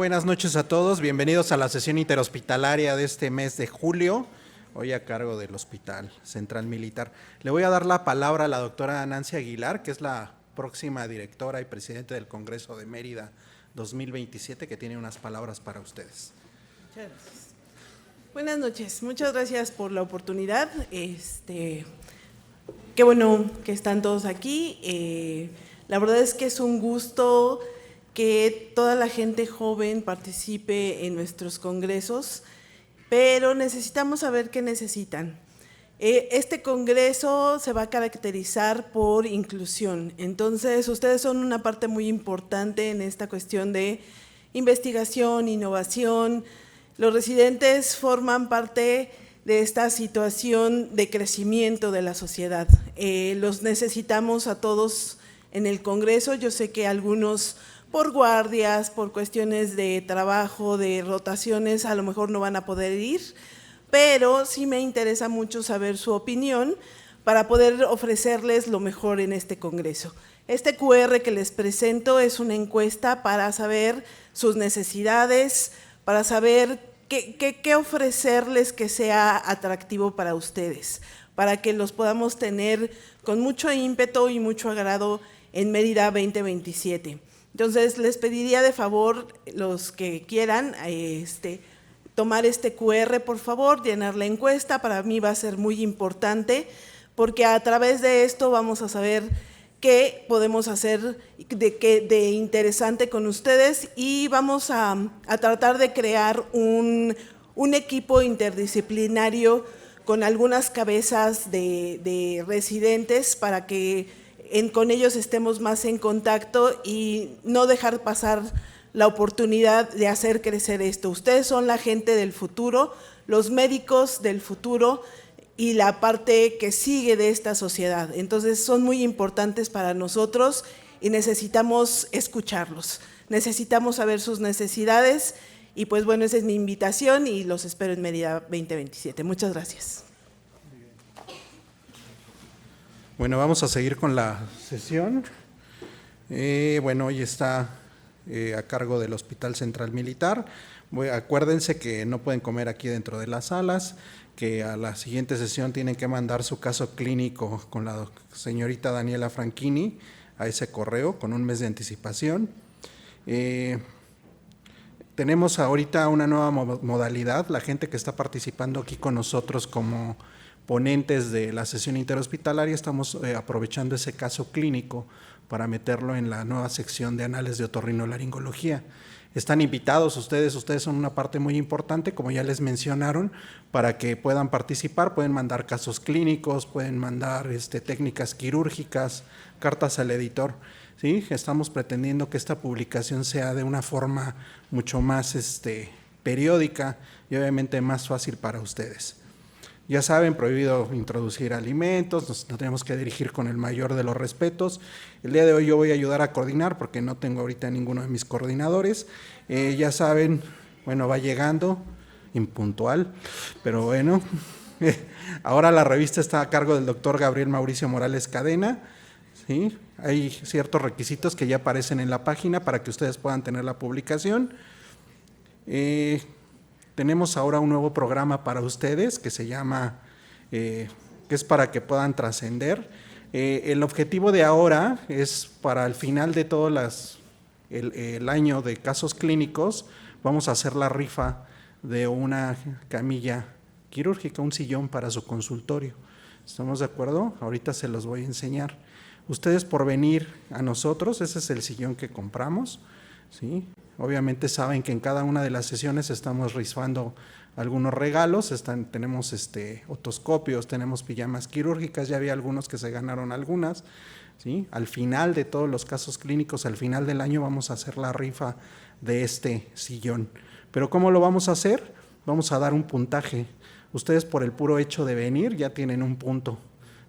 buenas noches a todos. Bienvenidos a la sesión interhospitalaria de este mes de julio, hoy a cargo del Hospital Central Militar. Le voy a dar la palabra a la doctora Nancy Aguilar, que es la próxima directora y presidente del Congreso de Mérida 2027, que tiene unas palabras para ustedes. Muchas gracias. Buenas noches, muchas gracias por la oportunidad. Qué bueno que están todos aquí. La verdad es que es un gusto que toda la gente joven participe en nuestros congresos, pero necesitamos saber qué necesitan. Este congreso se va a caracterizar por inclusión, entonces ustedes son una parte muy importante en esta cuestión de investigación, innovación. Los residentes forman parte de esta situación de crecimiento de la sociedad. Los necesitamos a todos en el congreso. Yo sé que algunos por guardias, por cuestiones de trabajo, de rotaciones, a lo mejor no van a poder ir, pero sí me interesa mucho saber su opinión para poder ofrecerles lo mejor en este congreso. Este QR que les presento es una encuesta para saber sus necesidades, para saber qué ofrecerles que sea atractivo para ustedes, para que los podamos tener con mucho ímpetu y mucho agrado en Mérida 2027. Entonces, les pediría de favor, los que quieran, tomar este QR, por favor, llenar la encuesta. Para mí va a ser muy importante, porque a través de esto vamos a saber qué podemos hacer de interesante con ustedes, y vamos a tratar de crear un equipo interdisciplinario con algunas cabezas de residentes para que con ellos estemos más en contacto y no dejar pasar la oportunidad de hacer crecer esto. Ustedes son la gente del futuro, los médicos del futuro y la parte que sigue de esta sociedad. Entonces son muy importantes para nosotros y necesitamos escucharlos, necesitamos saber sus necesidades, y pues bueno, esa es mi invitación y los espero en Mérida 2027. Muchas gracias. Bueno, vamos a seguir con la sesión. Bueno, hoy está a cargo del Hospital Central Militar. Acuérdense que no pueden comer aquí dentro de las salas, que a la siguiente sesión tienen que mandar su caso clínico con la señorita Daniela Franchini a ese correo con un mes de anticipación. Tenemos ahorita una nueva modalidad. La gente que está participando aquí con nosotros como ponentes de la sesión interhospitalaria, estamos aprovechando ese caso clínico para meterlo en la nueva sección de anales de otorrinolaringología. Están invitados ustedes son una parte muy importante, como ya les mencionaron, para que puedan participar. Pueden mandar casos clínicos, pueden mandar técnicas quirúrgicas, cartas al editor. ¿Sí? Estamos pretendiendo que esta publicación sea de una forma mucho más periódica y obviamente más fácil para ustedes. Ya saben, prohibido introducir alimentos, nos tenemos que dirigir con el mayor de los respetos. El día de hoy yo voy a ayudar a coordinar porque no tengo ahorita ninguno de mis coordinadores. Ya saben, bueno, va llegando, impuntual, pero bueno. Ahora la revista está a cargo del doctor Gabriel Mauricio Morales Cadena. ¿Sí? Hay ciertos requisitos que ya aparecen en la página para que ustedes puedan tener la publicación. Tenemos ahora un nuevo programa para ustedes que se llama, que es para que puedan trascender. El objetivo de ahora es para el final de todo el año de casos clínicos, vamos a hacer la rifa de una camilla quirúrgica, un sillón para su consultorio. ¿Estamos de acuerdo? Ahorita se los voy a enseñar. Ustedes por venir a nosotros, ese es el sillón que compramos, ¿sí? Obviamente saben que en cada una de las sesiones estamos rifando algunos regalos, tenemos otoscopios, tenemos pijamas quirúrgicas, ya había algunos que se ganaron algunas, ¿sí? Al final de todos los casos clínicos, al final del año vamos a hacer la rifa de este sillón. Pero ¿cómo lo vamos a hacer? Vamos a dar un puntaje. Ustedes por el puro hecho de venir ya tienen un punto,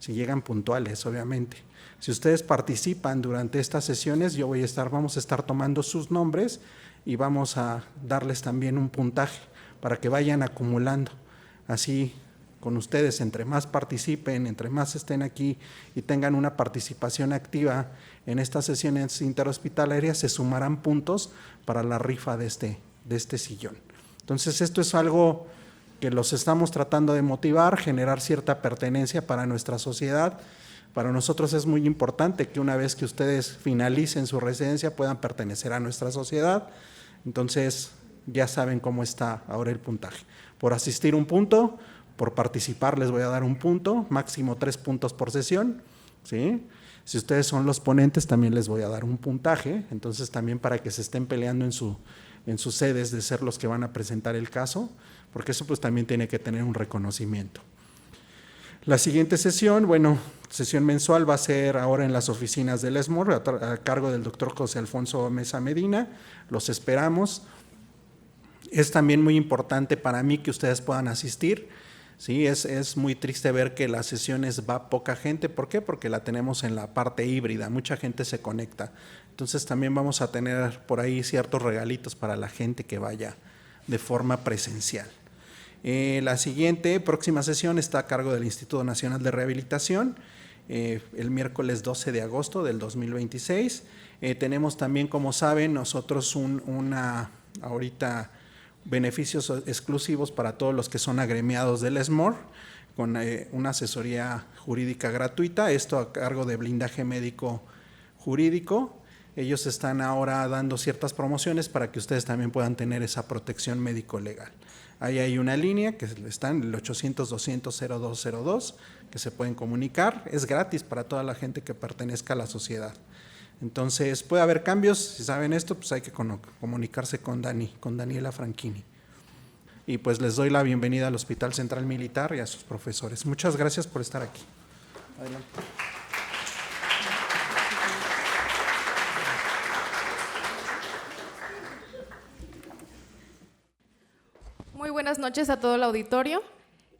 si llegan puntuales, obviamente. Si ustedes participan durante estas sesiones, vamos a estar tomando sus nombres y vamos a darles también un puntaje para que vayan acumulando. Así, con ustedes, entre más participen, entre más estén aquí y tengan una participación activa en estas sesiones interhospitalarias, se sumarán puntos para la rifa de este de este sillón. Entonces, esto es algo que los estamos tratando de motivar, generar cierta pertenencia para nuestra sociedad. Para nosotros es muy importante que una vez que ustedes finalicen su residencia puedan pertenecer a nuestra sociedad. Entonces, ya saben cómo está ahora el puntaje. Por asistir 1 punto, por participar les voy a dar 1 punto, máximo 3 puntos por sesión, ¿sí? Si ustedes son los ponentes también les voy a dar un puntaje, entonces también para que se estén peleando en sus sedes de ser los que van a presentar el caso, porque eso pues también tiene que tener un reconocimiento. La siguiente sesión, bueno, sesión mensual va a ser ahora en las oficinas del ESMOR a cargo del doctor José Alfonso Mesa Medina, los esperamos. Es también muy importante para mí que ustedes puedan asistir. Sí, es muy triste ver que las sesiones va poca gente. ¿Por qué? Porque la tenemos en la parte híbrida, mucha gente se conecta. Entonces también vamos a tener por ahí ciertos regalitos para la gente que vaya de forma presencial. La siguiente, próxima sesión está a cargo del Instituto Nacional de Rehabilitación, el miércoles 12 de agosto del 2026. Tenemos también, como saben, nosotros ahorita beneficios exclusivos para todos los que son agremiados del ESMOR, con una asesoría jurídica gratuita, esto a cargo de Blindaje Médico Jurídico. Ellos están ahora dando ciertas promociones para que ustedes también puedan tener esa protección médico-legal. Ahí hay una línea que está en el 800-200-0202 que se pueden comunicar, es gratis para toda la gente que pertenezca a la sociedad. Entonces, puede haber cambios, si saben esto, pues hay que comunicarse con Daniela Franchini. Y pues les doy la bienvenida al Hospital Central Militar y a sus profesores. Muchas gracias por estar aquí. Adelante. Muy buenas noches a todo el auditorio.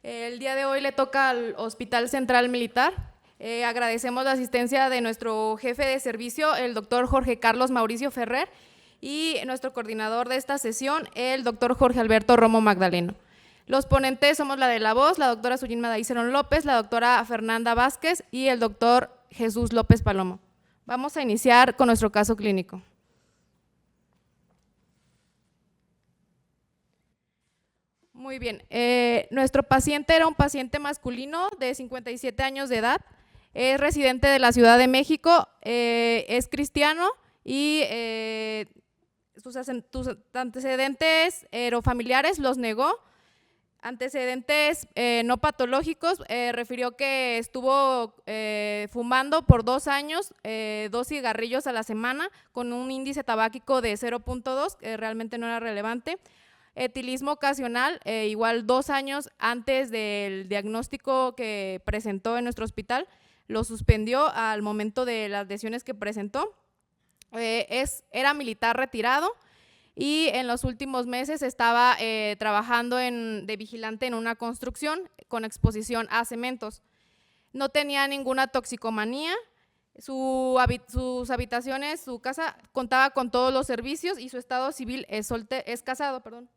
El día de hoy le toca al Hospital Central Militar. Agradecemos la asistencia de nuestro jefe de servicio, el doctor Jorge Carlos Mauricio Ferrer, y nuestro coordinador de esta sesión, el doctor Jorge Alberto Romo Magdaleno. Los ponentes somos la de la voz, la doctora Suyín Madaicerón López, la doctora Fernanda Vázquez y el doctor Jesús López Palomo. Vamos a iniciar con nuestro caso clínico. Muy bien, nuestro paciente era un paciente masculino de 57 años de edad, es residente de la Ciudad de México, es cristiano y sus antecedentes aerofamiliares los negó. Antecedentes no patológicos, refirió que estuvo fumando por 2 años, 2 cigarrillos a la semana con un índice tabáquico de 0.2, que realmente no era relevante. Etilismo ocasional, igual 2 años antes del diagnóstico que presentó en nuestro hospital, lo suspendió al momento de las lesiones que presentó. Era militar retirado y en los últimos meses estaba trabajando de vigilante en una construcción con exposición a cementos. No tenía ninguna toxicomanía, sus habitaciones, su casa contaba con todos los servicios y su estado civil es casado, perdón.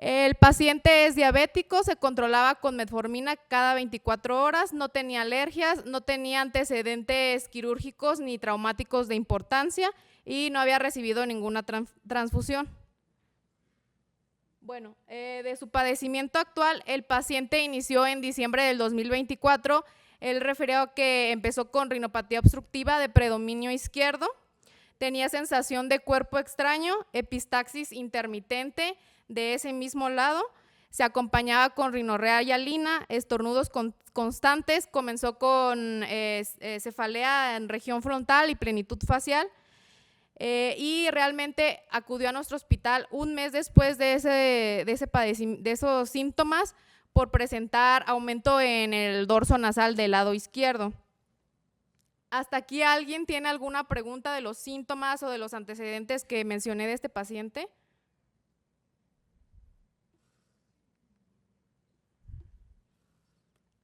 El paciente es diabético, se controlaba con metformina cada 24 horas, no tenía alergias, no tenía antecedentes quirúrgicos ni traumáticos de importancia y no había recibido ninguna transfusión. Bueno, de su padecimiento actual, el paciente inició en diciembre del 2024. Él refirió que empezó con rinopatía obstructiva de predominio izquierdo, tenía sensación de cuerpo extraño, epistaxis intermitente de ese mismo lado, se acompañaba con rinorrea hialina, estornudos constantes, comenzó con cefalea en región frontal y plenitud facial, y realmente acudió a nuestro hospital un mes después de esos síntomas por presentar aumento en el dorso nasal del lado izquierdo. ¿Hasta aquí alguien tiene alguna pregunta de los síntomas o de los antecedentes que mencioné de este paciente?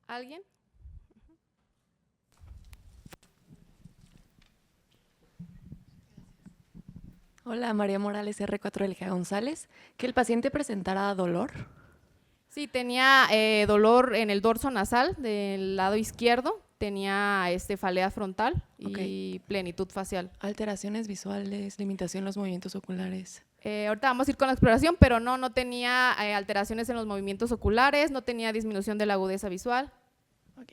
¿Alguien? Hola, María Morales, R4LG González. ¿Que el paciente presentara dolor? Sí, tenía dolor en el dorso nasal del lado izquierdo, tenía cefalea frontal y plenitud facial. Alteraciones visuales, limitación en los movimientos oculares. Ahorita vamos a ir con la exploración, pero no tenía alteraciones en los movimientos oculares, no tenía disminución de la agudeza visual. Ok.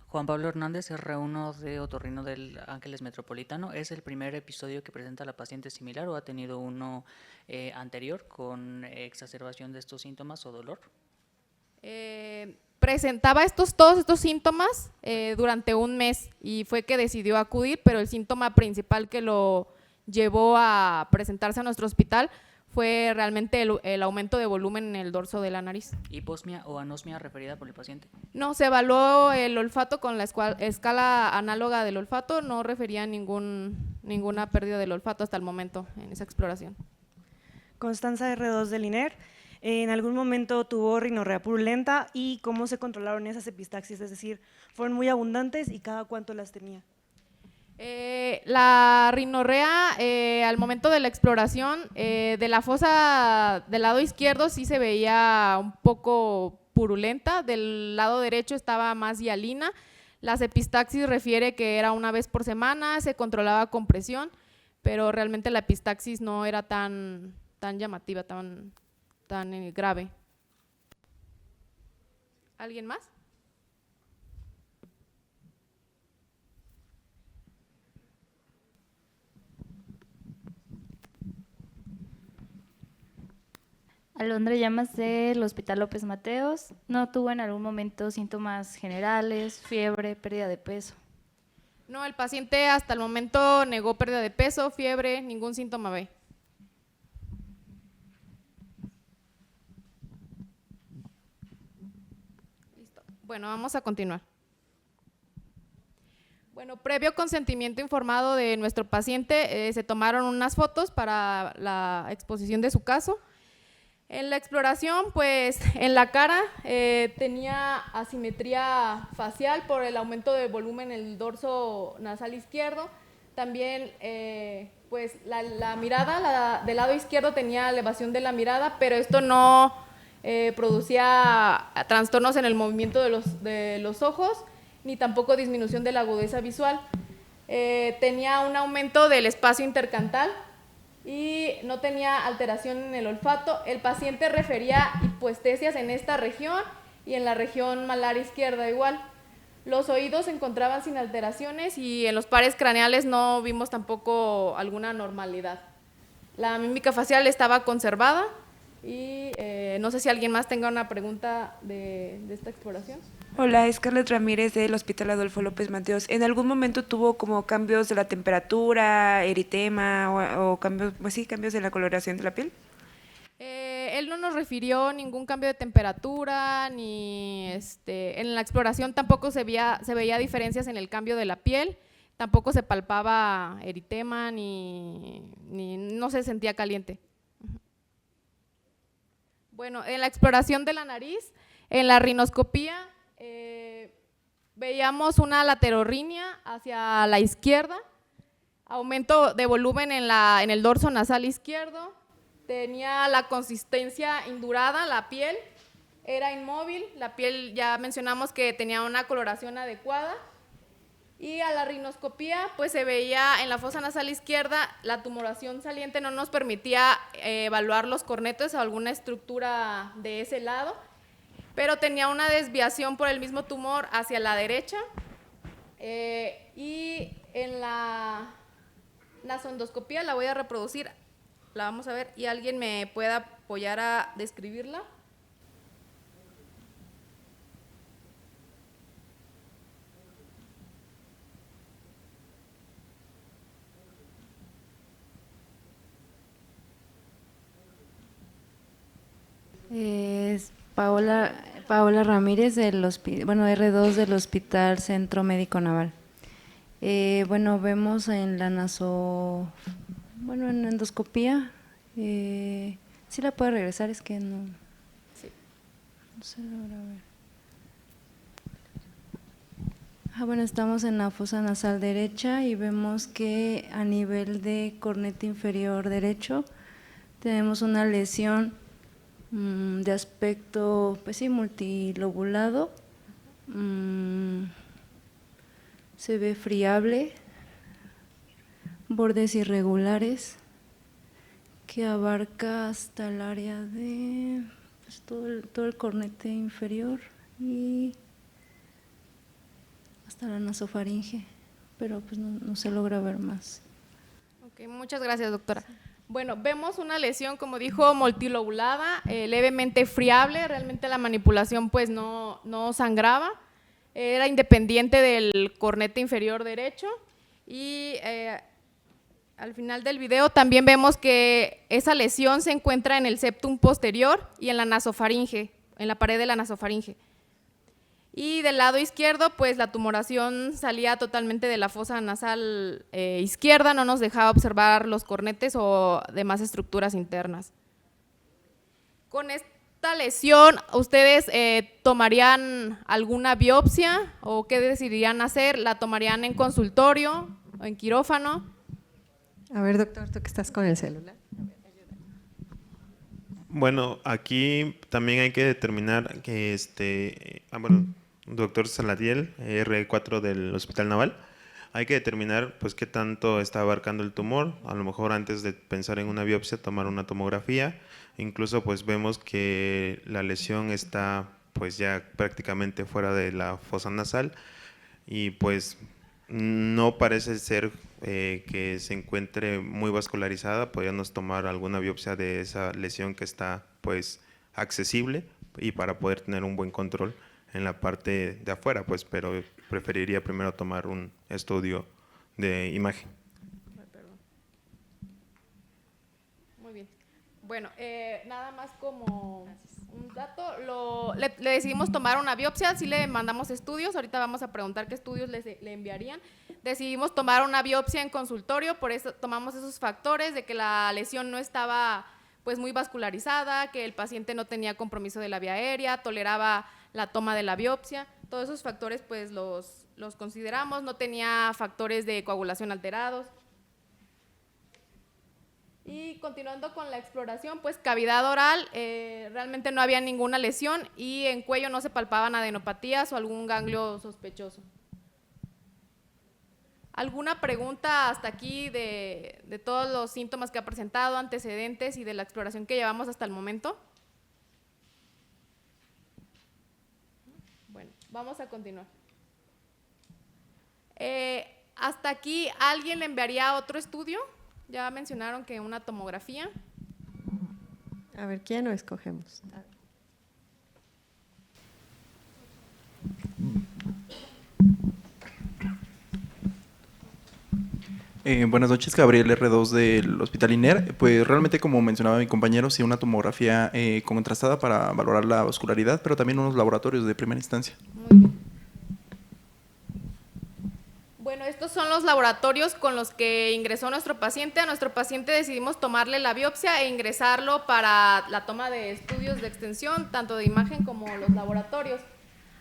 Juan Pablo Hernández, R1 de Otorrino del Ángeles Metropolitano. ¿Es el primer episodio que presenta la paciente similar o ha tenido uno anterior con exacerbación de estos síntomas o dolor? Presentaba todos estos síntomas durante un mes y fue que decidió acudir, pero el síntoma principal que lo llevó a presentarse a nuestro hospital fue realmente el aumento de volumen en el dorso de la nariz. ¿Hiposmia o anosmia referida por el paciente? No, se evaluó el olfato con la escala análoga del olfato, no refería ninguna pérdida del olfato hasta el momento en esa exploración. Constanza R2 del INER. ¿En algún momento tuvo rinorrea purulenta y cómo se controlaron esas epistaxis? Es decir, ¿fueron muy abundantes y cada cuánto las tenía? La rinorrea, al momento de la exploración, de la fosa del lado izquierdo sí se veía un poco purulenta, del lado derecho estaba más hialina. Las epistaxis refiere que era una vez por semana, se controlaba con presión, pero realmente la epistaxis no era tan llamativa, tan grave. ¿Alguien más? Alondra Llamas del Hospital López Mateos. ¿No tuvo en algún momento síntomas generales, fiebre, pérdida de peso? No, el paciente hasta el momento negó pérdida de peso, fiebre, ningún síntoma B. Listo. Bueno, vamos a continuar. Bueno, previo consentimiento informado de nuestro paciente, se tomaron unas fotos para la exposición de su caso. En la exploración, pues en la cara tenía asimetría facial por el aumento de volumen en el dorso nasal izquierdo. También pues la mirada del lado izquierdo tenía elevación de la mirada, pero esto no producía trastornos en el movimiento de los ojos, ni tampoco disminución de la agudeza visual. Tenía un aumento del espacio intercantal y no tenía alteración en el olfato. El paciente refería hipoestesias en esta región y en la región malar izquierda igual. Los oídos se encontraban sin alteraciones y en los pares craneales no vimos tampoco alguna normalidad. La mímica facial estaba conservada y no sé si alguien más tenga una pregunta de esta exploración. Hola, Scarlett Ramírez del Hospital Adolfo López Mateos. ¿En algún momento tuvo como cambios de la temperatura, eritema o cambios, pues sí, cambios de la coloración de la piel? Él no nos refirió ningún cambio de temperatura, ni en la exploración tampoco se veía diferencias en el cambio de la piel, tampoco se palpaba eritema, ni no se sentía caliente. Bueno, en la exploración de la nariz, en la rinoscopía, veíamos una laterorrinea hacia la izquierda, aumento de volumen en el dorso nasal izquierdo, tenía la consistencia indurada, la piel era inmóvil, la piel ya mencionamos que tenía una coloración adecuada, y a la rinoscopía pues se veía en la fosa nasal izquierda la tumoración saliente, no nos permitía evaluar los cornetos o alguna estructura de ese lado, pero tenía una desviación por el mismo tumor hacia la derecha, y en la nasondoscopía la voy a reproducir, la vamos a ver, y alguien me pueda apoyar a describirla. Es Paola Ramírez del R2 del Hospital Centro Médico Naval. Vemos en la en endoscopía, ¿sí la puede regresar? Es que no. Sí. No se logra ver. Estamos en la fosa nasal derecha y vemos que a nivel de cornete inferior derecho tenemos una lesión de aspecto, pues sí, multilobulado. Se ve friable, bordes irregulares, que abarca hasta el área de pues, todo el cornete inferior y hasta la nasofaringe, pero pues no se logra ver más. Ok, muchas gracias, doctora. Bueno, vemos una lesión, como dijo, multilobulada, levemente friable, realmente la manipulación pues no sangraba, era independiente del cornete inferior derecho y al final del video también vemos que esa lesión se encuentra en el septum posterior y en la nasofaringe, en la pared de la nasofaringe. Y del lado izquierdo, pues la tumoración salía totalmente de la fosa nasal izquierda, no nos dejaba observar los cornetes o demás estructuras internas. Con esta lesión, ¿ustedes tomarían alguna biopsia o qué decidirían hacer? ¿La tomarían en consultorio o en quirófano? A ver, doctor, tú que estás con el celular. Bueno, aquí también hay que determinar que doctor Saladiel, R4 del Hospital Naval, hay que determinar pues qué tanto está abarcando el tumor. A lo mejor antes de pensar en una biopsia, tomar una tomografía. Incluso pues vemos que la lesión está pues ya prácticamente fuera de la fosa nasal y pues no parece ser que se encuentre muy vascularizada. Podríamos tomar alguna biopsia de esa lesión que está pues accesible y para poder tener un buen control en la parte de afuera, pues, pero preferiría primero tomar un estudio de imagen. Muy bien. Bueno, nada más como un dato, le decidimos tomar una biopsia, sí le mandamos estudios, ahorita vamos a preguntar qué estudios le enviarían. Decidimos tomar una biopsia en consultorio, por eso tomamos esos factores de que la lesión no estaba pues muy vascularizada, que el paciente no tenía compromiso de la vía aérea, toleraba la toma de la biopsia, todos esos factores pues los consideramos, no tenía factores de coagulación alterados. Y continuando con la exploración, pues cavidad oral, realmente no había ninguna lesión y en cuello no se palpaban adenopatías o algún ganglio sospechoso. ¿Alguna pregunta hasta aquí de todos los síntomas que ha presentado, antecedentes y de la exploración que llevamos hasta el momento? Bueno, vamos a continuar. Hasta aquí, ¿alguien le enviaría otro estudio? Ya mencionaron que una tomografía. A ver, ¿quién lo escogemos? Buenas noches, Gabriel R2 del Hospital INER. Pues realmente, como mencionaba mi compañero, sí una tomografía contrastada para valorar la vascularidad, pero también unos laboratorios de primera instancia. Muy bien. Bueno, estos son los laboratorios con los que ingresó nuestro paciente. A nuestro paciente decidimos tomarle la biopsia e ingresarlo para la toma de estudios de extensión, tanto de imagen como los laboratorios.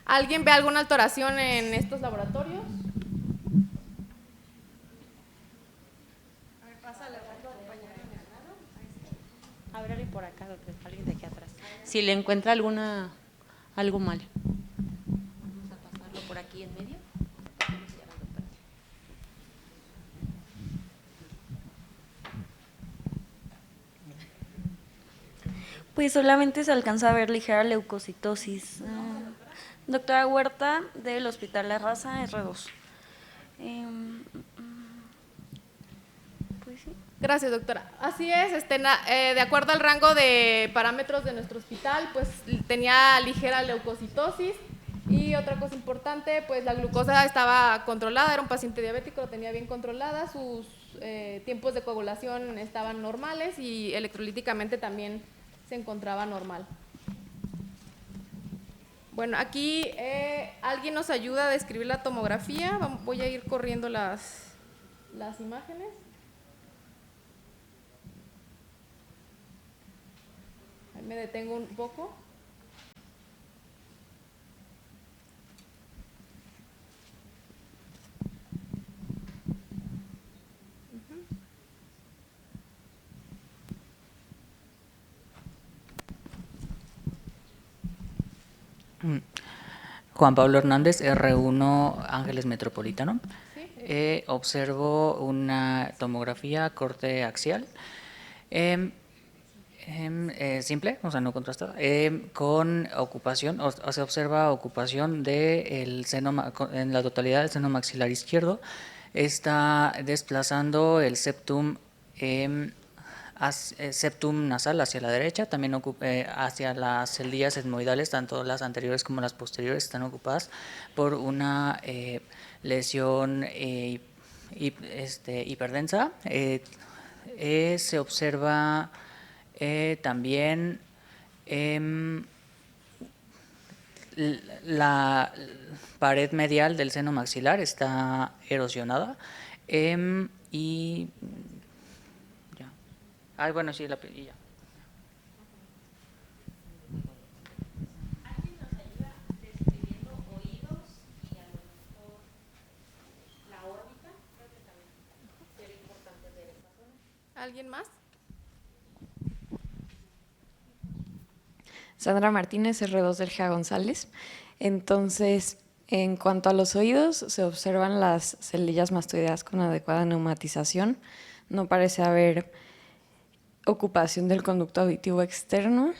¿Alguien ve alguna alteración en estos laboratorios? Ábrale por acá, doctor, alguien de aquí atrás. Si le encuentra algo mal. Vamos a pasarlo por aquí en medio. Pues solamente se alcanza a ver ligera leucocitosis. Doctora Huerta, del Hospital La Raza, R2. Pues sí. Gracias, doctora. Así es, de acuerdo al rango de parámetros de nuestro hospital, pues tenía ligera leucocitosis y otra cosa importante, pues la glucosa estaba controlada, era un paciente diabético, lo tenía bien controlada, sus tiempos de coagulación estaban normales y electrolíticamente también se encontraba normal. Bueno, aquí alguien nos ayuda a describir la tomografía, voy a ir corriendo las imágenes. Ahí me detengo un poco. Juan Pablo Hernández, R1 Ángeles Metropolitano. Observo una tomografía corte axial simple, o sea, no contrastada, con ocupación, o se observa ocupación del seno, en la totalidad del seno maxilar izquierdo. Está desplazando el septum septum nasal hacia la derecha, también hacia las celdillas etmoidales, tanto las anteriores como las posteriores están ocupadas por una lesión hiperdensa. Se observa también la pared medial del seno maxilar está erosionada y ya. Bueno, sí, y ya. ¿Alguien nos ayuda describiendo oídos y a lo mejor la órbita? Creo que también sería importante ver esta zona. ¿Alguien más? Sandra Martínez, R2 del GA González. Entonces, en cuanto a los oídos, se observan las celdillas mastoideas con adecuada neumatización. No parece haber ocupación del conducto auditivo externo.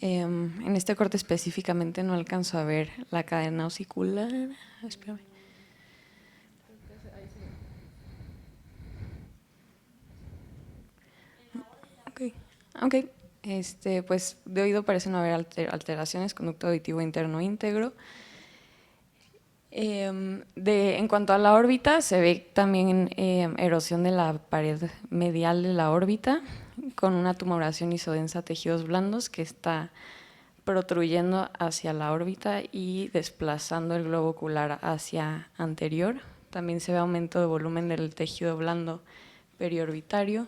En este corte específicamente no alcanzo a ver la cadena osicular. Espérame. Ok. Pues de oído parece no haber alteraciones, conducto auditivo interno íntegro. En cuanto a la órbita, se ve también erosión de la pared medial de la órbita, con una tumoración isodensa tejidos blandos que está protruyendo hacia la órbita y desplazando el globo ocular hacia anterior. También se ve aumento de volumen del tejido blando periorbitario.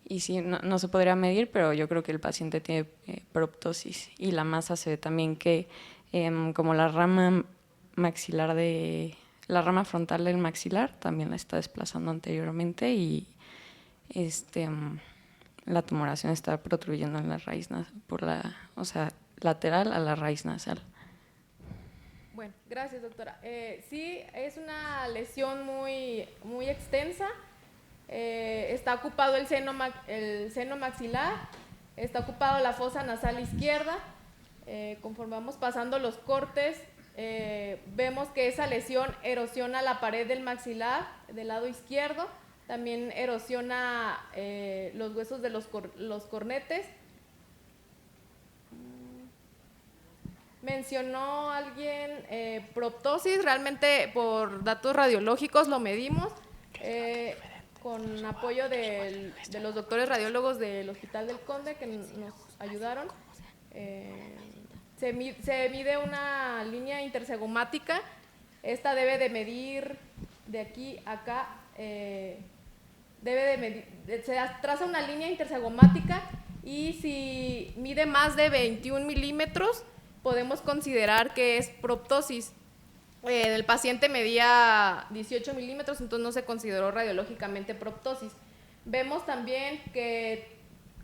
Y sí, no se podría medir, pero yo creo que el paciente tiene proptosis. Y la masa se ve también que como la rama maxilar la rama frontal del maxilar también la está desplazando anteriormente y la tumoración está protruyendo en la raíz nasal, lateral a la raíz nasal. Bueno, gracias, doctora. Sí, es una lesión muy, muy extensa. Está ocupado el seno maxilar, está ocupado la fosa nasal izquierda. Conforme vamos pasando los cortes, vemos que esa lesión erosiona la pared del maxilar del lado izquierdo, también erosiona los huesos de los cornetes. Mencionó alguien proptosis, realmente por datos radiológicos lo medimos. Con apoyo de los doctores radiólogos del Hospital del Conde que nos ayudaron. Se mide una línea intersegomática. Esta debe de medir de aquí a acá, se traza una línea intersegomática y si mide más de 21 milímetros podemos considerar que es proptosis. El paciente medía 18 milímetros, entonces no se consideró radiológicamente proptosis. Vemos también que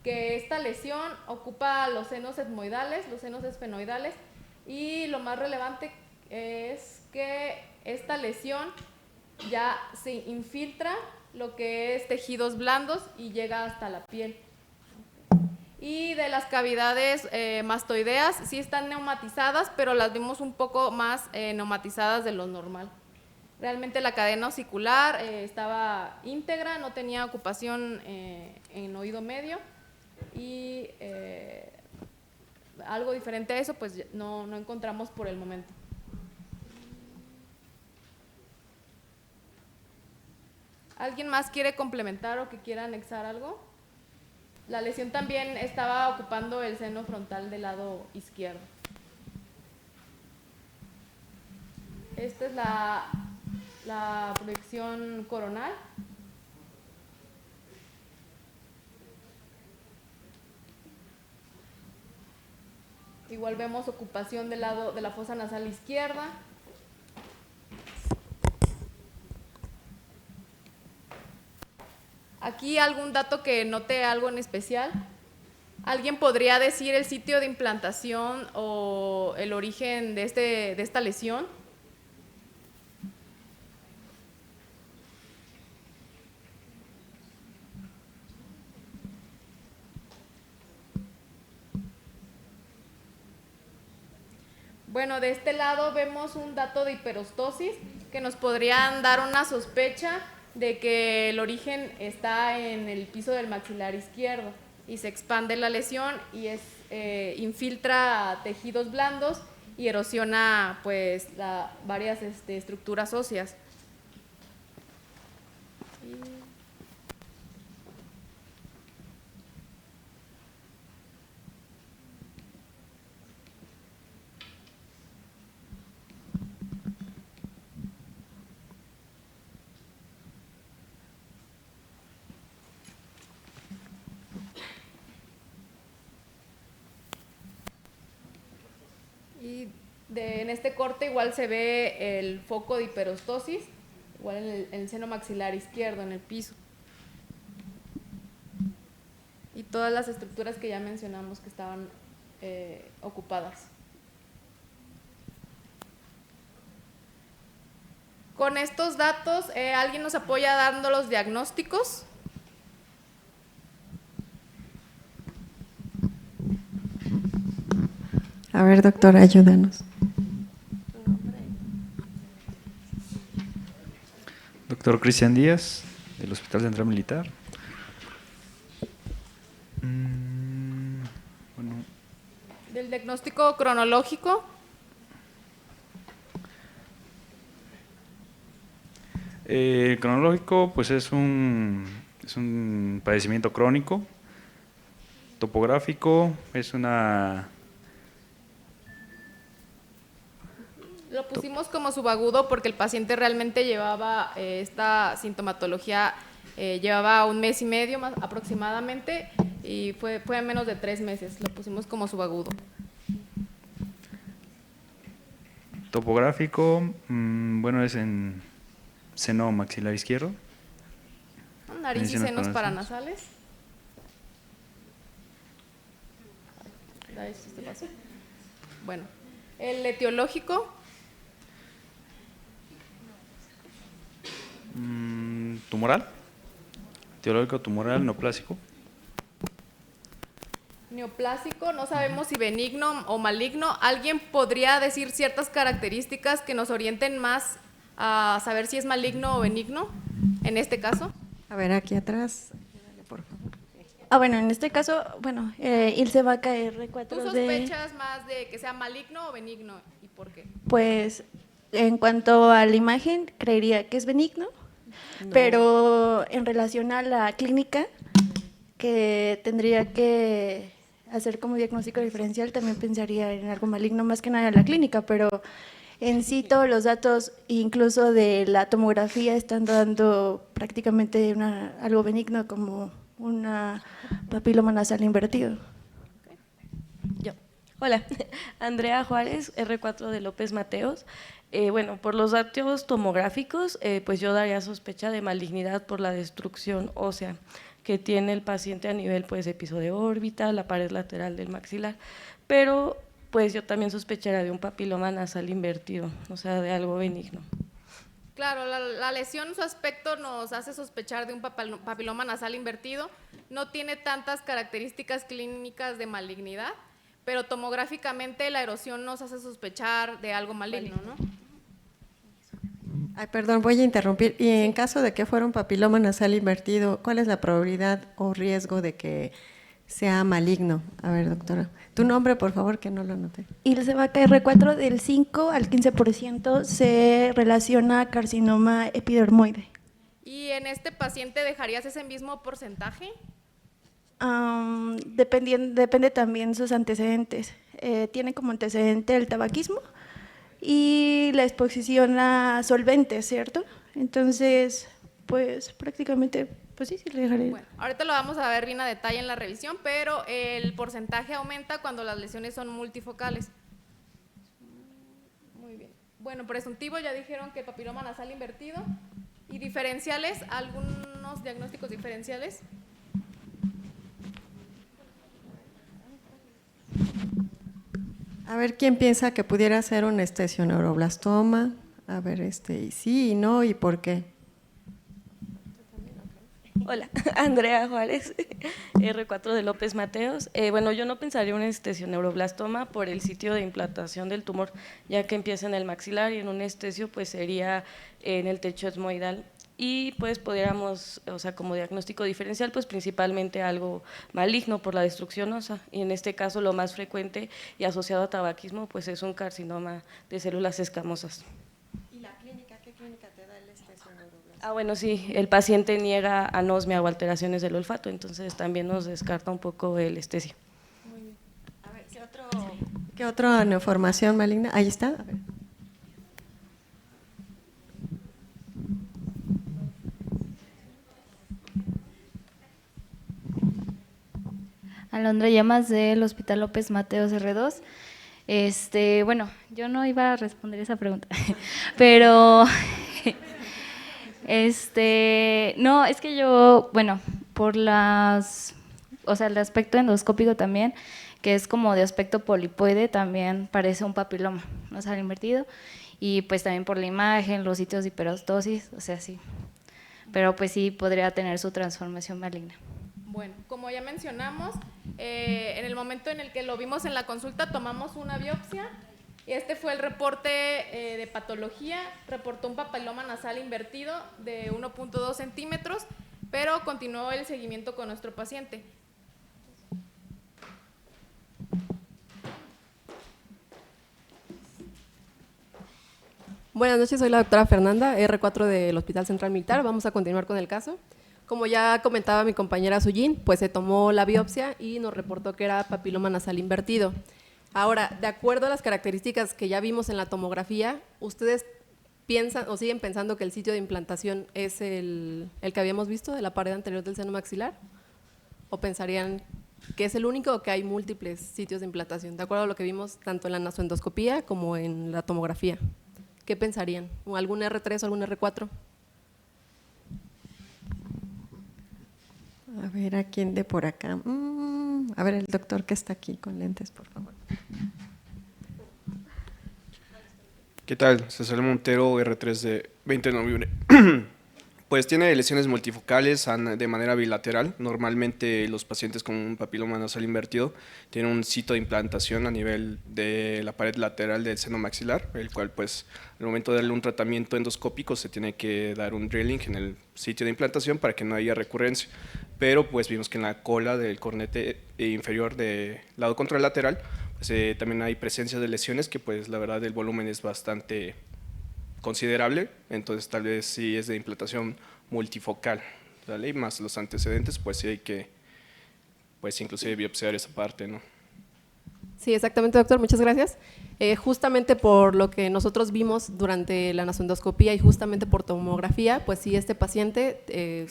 esta lesión ocupa los senos etmoidales, los senos esfenoidales, y lo más relevante es que esta lesión ya se infiltra lo que es tejidos blandos y llega hasta la piel. Y de las cavidades mastoideas sí están neumatizadas, pero las vimos un poco más neumatizadas de lo normal. Realmente la cadena osicular estaba íntegra, no tenía ocupación en oído medio y algo diferente a eso pues no encontramos por el momento. ¿Alguien más quiere complementar o que quiera anexar algo? La lesión también estaba ocupando el seno frontal del lado izquierdo. Esta es la proyección coronal. Igual vemos ocupación del lado de la fosa nasal izquierda. Aquí algún dato que note algo en especial. ¿Alguien podría decir el sitio de implantación o el origen de esta lesión? Bueno, de este lado vemos un dato de hiperostosis que nos podrían dar una sospecha de que el origen está en el piso del maxilar izquierdo y se expande la lesión y infiltra tejidos blandos y erosiona pues varias estructuras óseas. En este corte igual se ve el foco de hiperostosis, igual en el seno maxilar izquierdo, en el piso. Y todas las estructuras que ya mencionamos que estaban ocupadas. Con estos datos, ¿alguien nos apoya dando los diagnósticos? A ver, doctora, ayúdanos. Doctor Cristian Díaz, del Hospital Central Militar. Bueno. Del diagnóstico cronológico. El cronológico, pues es un padecimiento crónico. Topográfico, es una... Lo pusimos como subagudo porque el paciente realmente llevaba esta sintomatología, llevaba 1 mes y medio más aproximadamente y fue menos de 3 meses, lo pusimos como subagudo. Topográfico, bueno, es en seno maxilar izquierdo. Nariz y senos paranasales. Bueno, el etiológico. Tumoral, etiológico tumoral neoplásico. Neoplásico, no sabemos si benigno o maligno. ¿Alguien podría decir ciertas características que nos orienten más a saber si es maligno o benigno en este caso? A ver, aquí atrás, por favor. Bueno, en este caso, bueno, Ilse va a caer R4 ¿Tú sospechas más de que sea maligno o benigno y por qué? Pues, en cuanto a la imagen, creería que es benigno, pero en relación a la clínica, que tendría que hacer como diagnóstico diferencial, también pensaría en algo maligno, más que nada en la clínica, pero en sí todos los datos, incluso de la tomografía, están dando prácticamente algo benigno como una papiloma nasal invertido. Yo. Hola, Andrea Juárez, R4 de López Mateos. Bueno, por los datos tomográficos, pues yo daría sospecha de malignidad por la destrucción ósea que tiene el paciente a nivel pues de piso de órbita, la pared lateral del maxilar, pero pues yo también sospecharía de un papiloma nasal invertido, o sea, de algo benigno. Claro, la lesión, su aspecto nos hace sospechar de un papiloma nasal invertido, no tiene tantas características clínicas de malignidad, pero tomográficamente la erosión nos hace sospechar de algo maligno, ¿no? Ay, perdón, voy a interrumpir. Y en caso de que fuera un papiloma nasal invertido, ¿cuál es la probabilidad o riesgo de que sea maligno? A ver, doctora. Tu nombre, por favor, que no lo anoté. Ilse Vaca R4, del 5 al 15% se relaciona a carcinoma epidermoide. ¿Y en este paciente dejarías ese mismo porcentaje? Depende también sus antecedentes. Tiene como antecedente el tabaquismo y la exposición a solventes, ¿cierto? Entonces, pues prácticamente, pues sí le dejaré. Bueno, ahorita lo vamos a ver bien a detalle en la revisión, pero el porcentaje aumenta cuando las lesiones son multifocales. Muy bien. Bueno, presuntivo ya dijeron que papiloma nasal invertido. ¿Y diferenciales? ¿Algunos diagnósticos diferenciales? A ver, ¿quién piensa que pudiera ser un estesioneuroblastoma? A ver, y sí y no, ¿y por qué? Hola, Andrea Juárez, R4 de López Mateos. Bueno, yo no pensaría un estesioneuroblastoma por el sitio de implantación del tumor, ya que empieza en el maxilar y en un estesio pues sería en el techo etmoidal. Y pues pudiéramos, o sea, como diagnóstico diferencial, pues principalmente algo maligno por la destrucción ósea. Y en este caso lo más frecuente y asociado a tabaquismo pues es un carcinoma de células escamosas. ¿Y la clínica? ¿Qué clínica te da el estesioneuroblastoma? Ah, bueno, sí, el paciente niega anosmia o alteraciones del olfato, entonces también nos descarta un poco el estesio. Muy bien. A ver, ¿qué otra neoformación maligna? Ahí está. A ver. Alondra Llamas del Hospital López Mateos R2. Bueno, yo no iba a responder esa pregunta, pero no, es que yo, bueno, por o sea, el aspecto endoscópico también, que es como de aspecto polipoide, también parece un papiloma nasal invertido, y pues también por la imagen, los sitios de hiperostosis, o sea, sí, pero pues sí podría tener su transformación maligna. Bueno, como ya mencionamos, en el momento en el que lo vimos en la consulta tomamos una biopsia y este fue el reporte de patología, reportó un papiloma nasal invertido de 1.2 centímetros, pero continuó el seguimiento con nuestro paciente. Buenas noches, soy la doctora Fernanda, R4 del Hospital Central Militar. Vamos a continuar con el caso. Como ya comentaba mi compañera Sujin, pues se tomó la biopsia y nos reportó que era papiloma nasal invertido. Ahora, de acuerdo a las características que ya vimos en la tomografía, ¿ustedes piensan o siguen pensando que el sitio de implantación es el que habíamos visto de la pared anterior del seno maxilar? ¿O pensarían que es el único o que hay múltiples sitios de implantación? De acuerdo a lo que vimos tanto en la nasoendoscopía como en la tomografía. ¿Qué pensarían? ¿Algún R3 o algún R4? A ver, ¿a quién de por acá? A ver, el doctor que está aquí con lentes, por favor. ¿Qué tal? César Montero, R3 de 20 de noviembre. Pues tiene lesiones multifocales de manera bilateral. Normalmente los pacientes con un papiloma nasal invertido tienen un sitio de implantación a nivel de la pared lateral del seno maxilar, el cual pues al momento de darle un tratamiento endoscópico se tiene que dar un drilling en el sitio de implantación para que no haya recurrencia. Pero pues vimos que en la cola del cornete inferior del lado contralateral pues, también hay presencia de lesiones que pues la verdad el volumen es bastante considerable, entonces tal vez sí es de implantación multifocal, ¿vale? Y más los antecedentes, pues sí hay que, pues inclusive biopsiar esa parte, ¿no? Sí, exactamente, doctor, muchas gracias. Justamente por lo que nosotros vimos durante la nasoendoscopía y justamente por tomografía, pues sí, este paciente,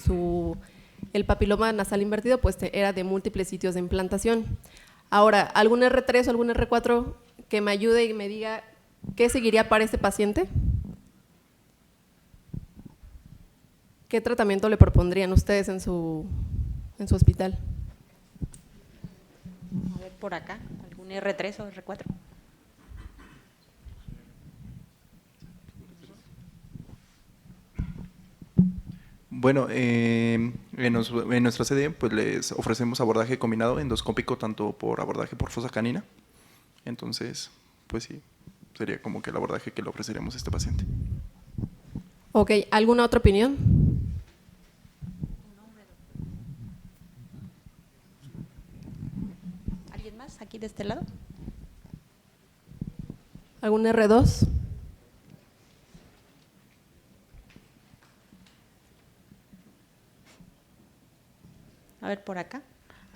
el papiloma nasal invertido, pues era de múltiples sitios de implantación. Ahora, ¿algún R3 o algún R4 que me ayude y me diga qué seguiría para este paciente? ¿Qué tratamiento le propondrían ustedes en su hospital? A ver, por acá, ¿algún R3 o R4? Bueno, en nuestra sede pues les ofrecemos abordaje combinado endoscópico tanto por abordaje por fosa canina. Entonces, pues sí, sería como que el abordaje que le ofreceremos a este paciente. Ok, ¿alguna otra opinión? ¿Alguien más aquí de este lado? ¿Algún R2? A ver, por acá,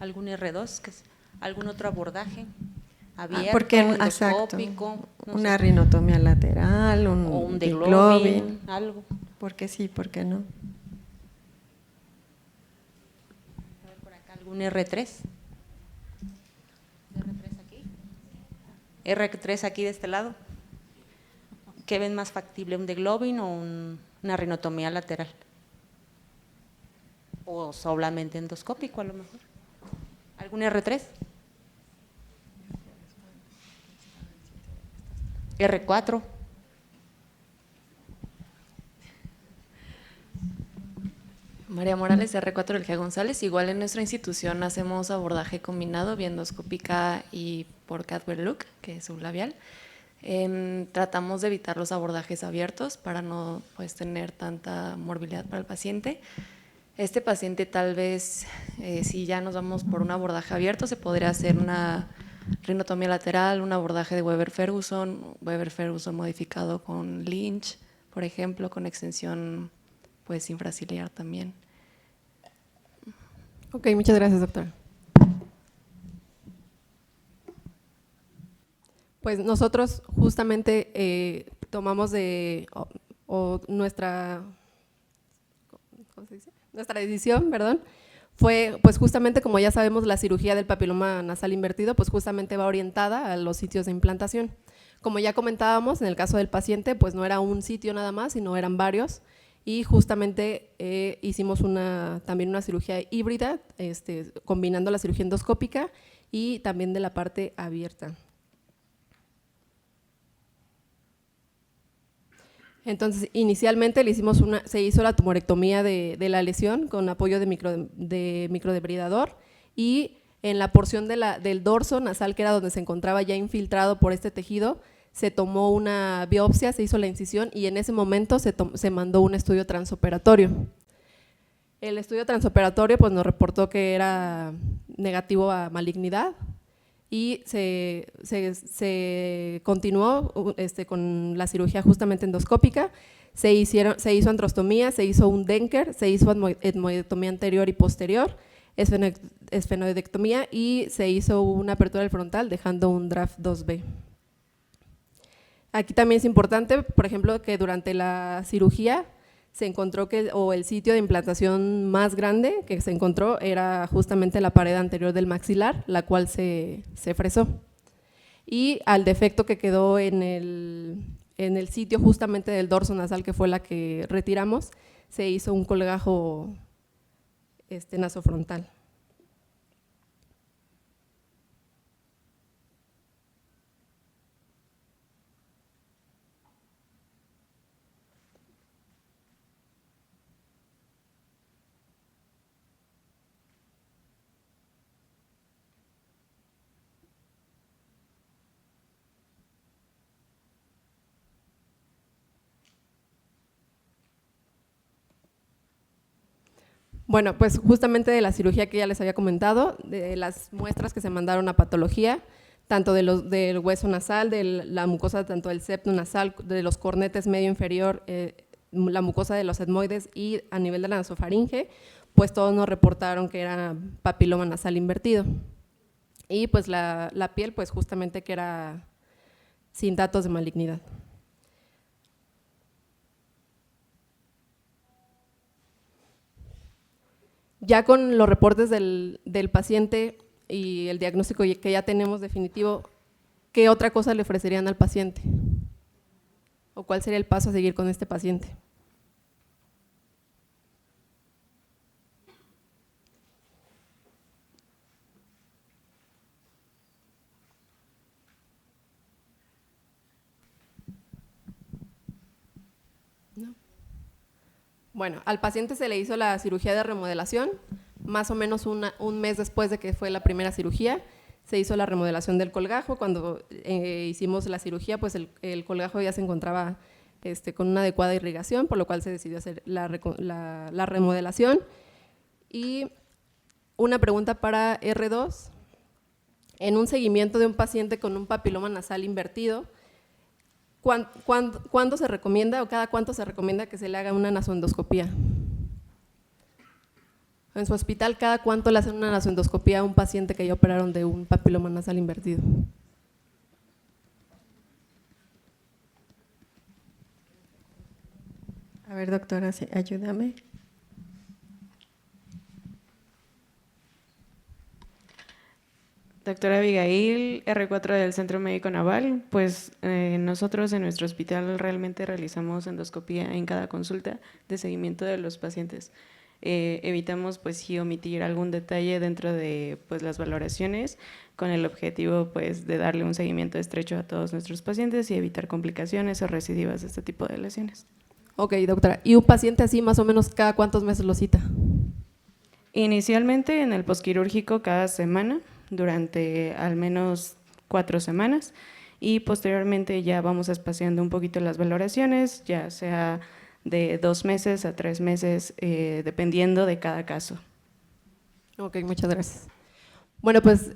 ¿algún R2? ¿Algún otro abordaje? Abierto, Porque, endoscópico, no una sé. rinotomía lateral, O un de deglobin, algo. ¿Por qué sí, por qué no? A ver, por acá, ¿algún R3? ¿R3 aquí? ¿R3 aquí de este lado? ¿Qué ven más factible, un deglobin o una rinotomía lateral? O solamente endoscópico a lo mejor. ¿Algún R3? R4. María Morales, R4 del G. González. Igual en nuestra institución hacemos abordaje combinado, vía endoscópica y por Cadwell Look, que es sublabial. Tratamos de evitar los abordajes abiertos para no pues, tener tanta morbilidad para el paciente. Este paciente tal vez, si ya nos vamos por un abordaje abierto, se podría hacer una rinotomía lateral, un abordaje de Weber-Ferguson modificado con Lynch, por ejemplo, con extensión pues, infraciliar también. Ok, muchas gracias, doctora. Pues nosotros justamente tomamos nuestra decisión, fue pues justamente como ya sabemos la cirugía del papiloma nasal invertido pues justamente va orientada a los sitios de implantación. Como ya comentábamos, en el caso del paciente pues no era un sitio nada más, sino eran varios y justamente hicimos también una cirugía híbrida, combinando la cirugía endoscópica y también de la parte abierta. Entonces, inicialmente se hizo la tumorectomía de la lesión con apoyo de microdebridador y en la porción del dorso nasal, que era donde se encontraba ya infiltrado por este tejido, se tomó una biopsia, se hizo la incisión y en ese momento se mandó un estudio transoperatorio. El estudio transoperatorio pues, nos reportó que era negativo a malignidad y se continuó con la cirugía justamente endoscópica, se hizo antrostomía, se hizo un Denker, se hizo etmoidectomía anterior y posterior, esfenoidectomía y se hizo una apertura del frontal dejando un draft 2B. Aquí también es importante, por ejemplo, que durante la cirugía se encontró el sitio de implantación más grande que se encontró era justamente la pared anterior del maxilar, la cual se fresó. Y al defecto que quedó en el sitio justamente del dorso nasal, que fue la que retiramos, se hizo un colgajo nasofrontal. Bueno, pues justamente de la cirugía que ya les había comentado, de las muestras que se mandaron a patología, tanto del hueso nasal, de la mucosa, tanto del septo nasal, de los cornetes medio inferior, la mucosa de los etmoides y a nivel de la nasofaringe, pues todos nos reportaron que era papiloma nasal invertido. Y pues la piel, pues justamente que era sin datos de malignidad. Ya con los reportes del paciente y el diagnóstico que ya tenemos definitivo, ¿qué otra cosa le ofrecerían al paciente? ¿O cuál sería el paso a seguir con este paciente? Bueno, al paciente se le hizo la cirugía de remodelación, más o menos un mes después de que fue la primera cirugía, se hizo la remodelación del colgajo. Cuando hicimos la cirugía, pues el colgajo ya se encontraba con una adecuada irrigación, por lo cual se decidió hacer la remodelación. Y una pregunta para R2, en un seguimiento de un paciente con un papiloma nasal invertido, ¿cuándo se recomienda o cada cuánto se recomienda que se le haga una nasoendoscopía? En su hospital, ¿cada cuánto le hacen una nasoendoscopía a un paciente que ya operaron de un papiloma nasal invertido? A ver, doctora, ayúdame. Doctora Abigail, R4 del Centro Médico Naval, pues nosotros en nuestro hospital realmente realizamos endoscopía en cada consulta de seguimiento de los pacientes. evitamos pues sí omitir algún detalle dentro de pues las valoraciones con el objetivo pues de darle un seguimiento estrecho a todos nuestros pacientes y evitar complicaciones o recidivas de este tipo de lesiones. Ok, doctora. ¿Y un paciente así más o menos cada cuántos meses lo cita? Inicialmente en el posquirúrgico cada semana, durante al menos 4 semanas, y posteriormente ya vamos espaciando un poquito las valoraciones, ya sea de 2 meses a 3 meses, dependiendo de cada caso. Ok, muchas gracias. Bueno, pues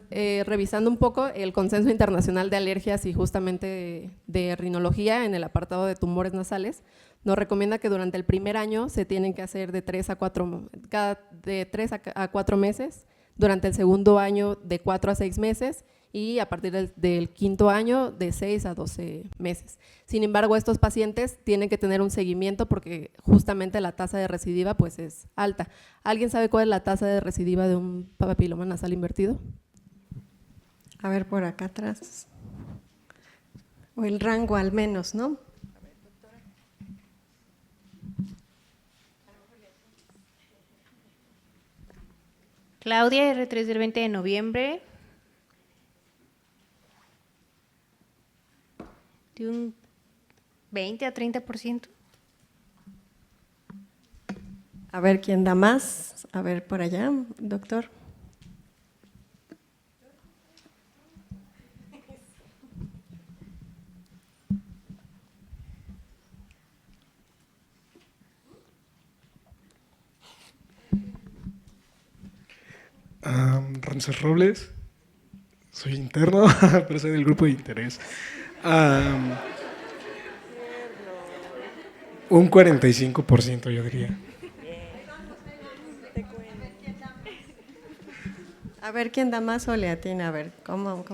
revisando un poco el Consenso Internacional de Alergias y justamente de rinología en el apartado de tumores nasales, nos recomienda que durante el primer año se tienen que hacer de 3 a 4 meses, durante el segundo año de 4 a 6 meses y a partir del quinto año de 6 a 12 meses. Sin embargo, estos pacientes tienen que tener un seguimiento porque justamente la tasa de recidiva pues es alta. ¿Alguien sabe cuál es la tasa de recidiva de un papiloma nasal invertido? A ver, por acá atrás. O el rango al menos, ¿no? Claudia, R3 del 20 de noviembre. De un 20 a 30%. A ver quién da más. A ver por allá, doctor. Ramsés Robles, soy interno, pero soy del grupo de interés. Un 45% yo diría. A ver quién da más o le atina, a ver, ¿cómo?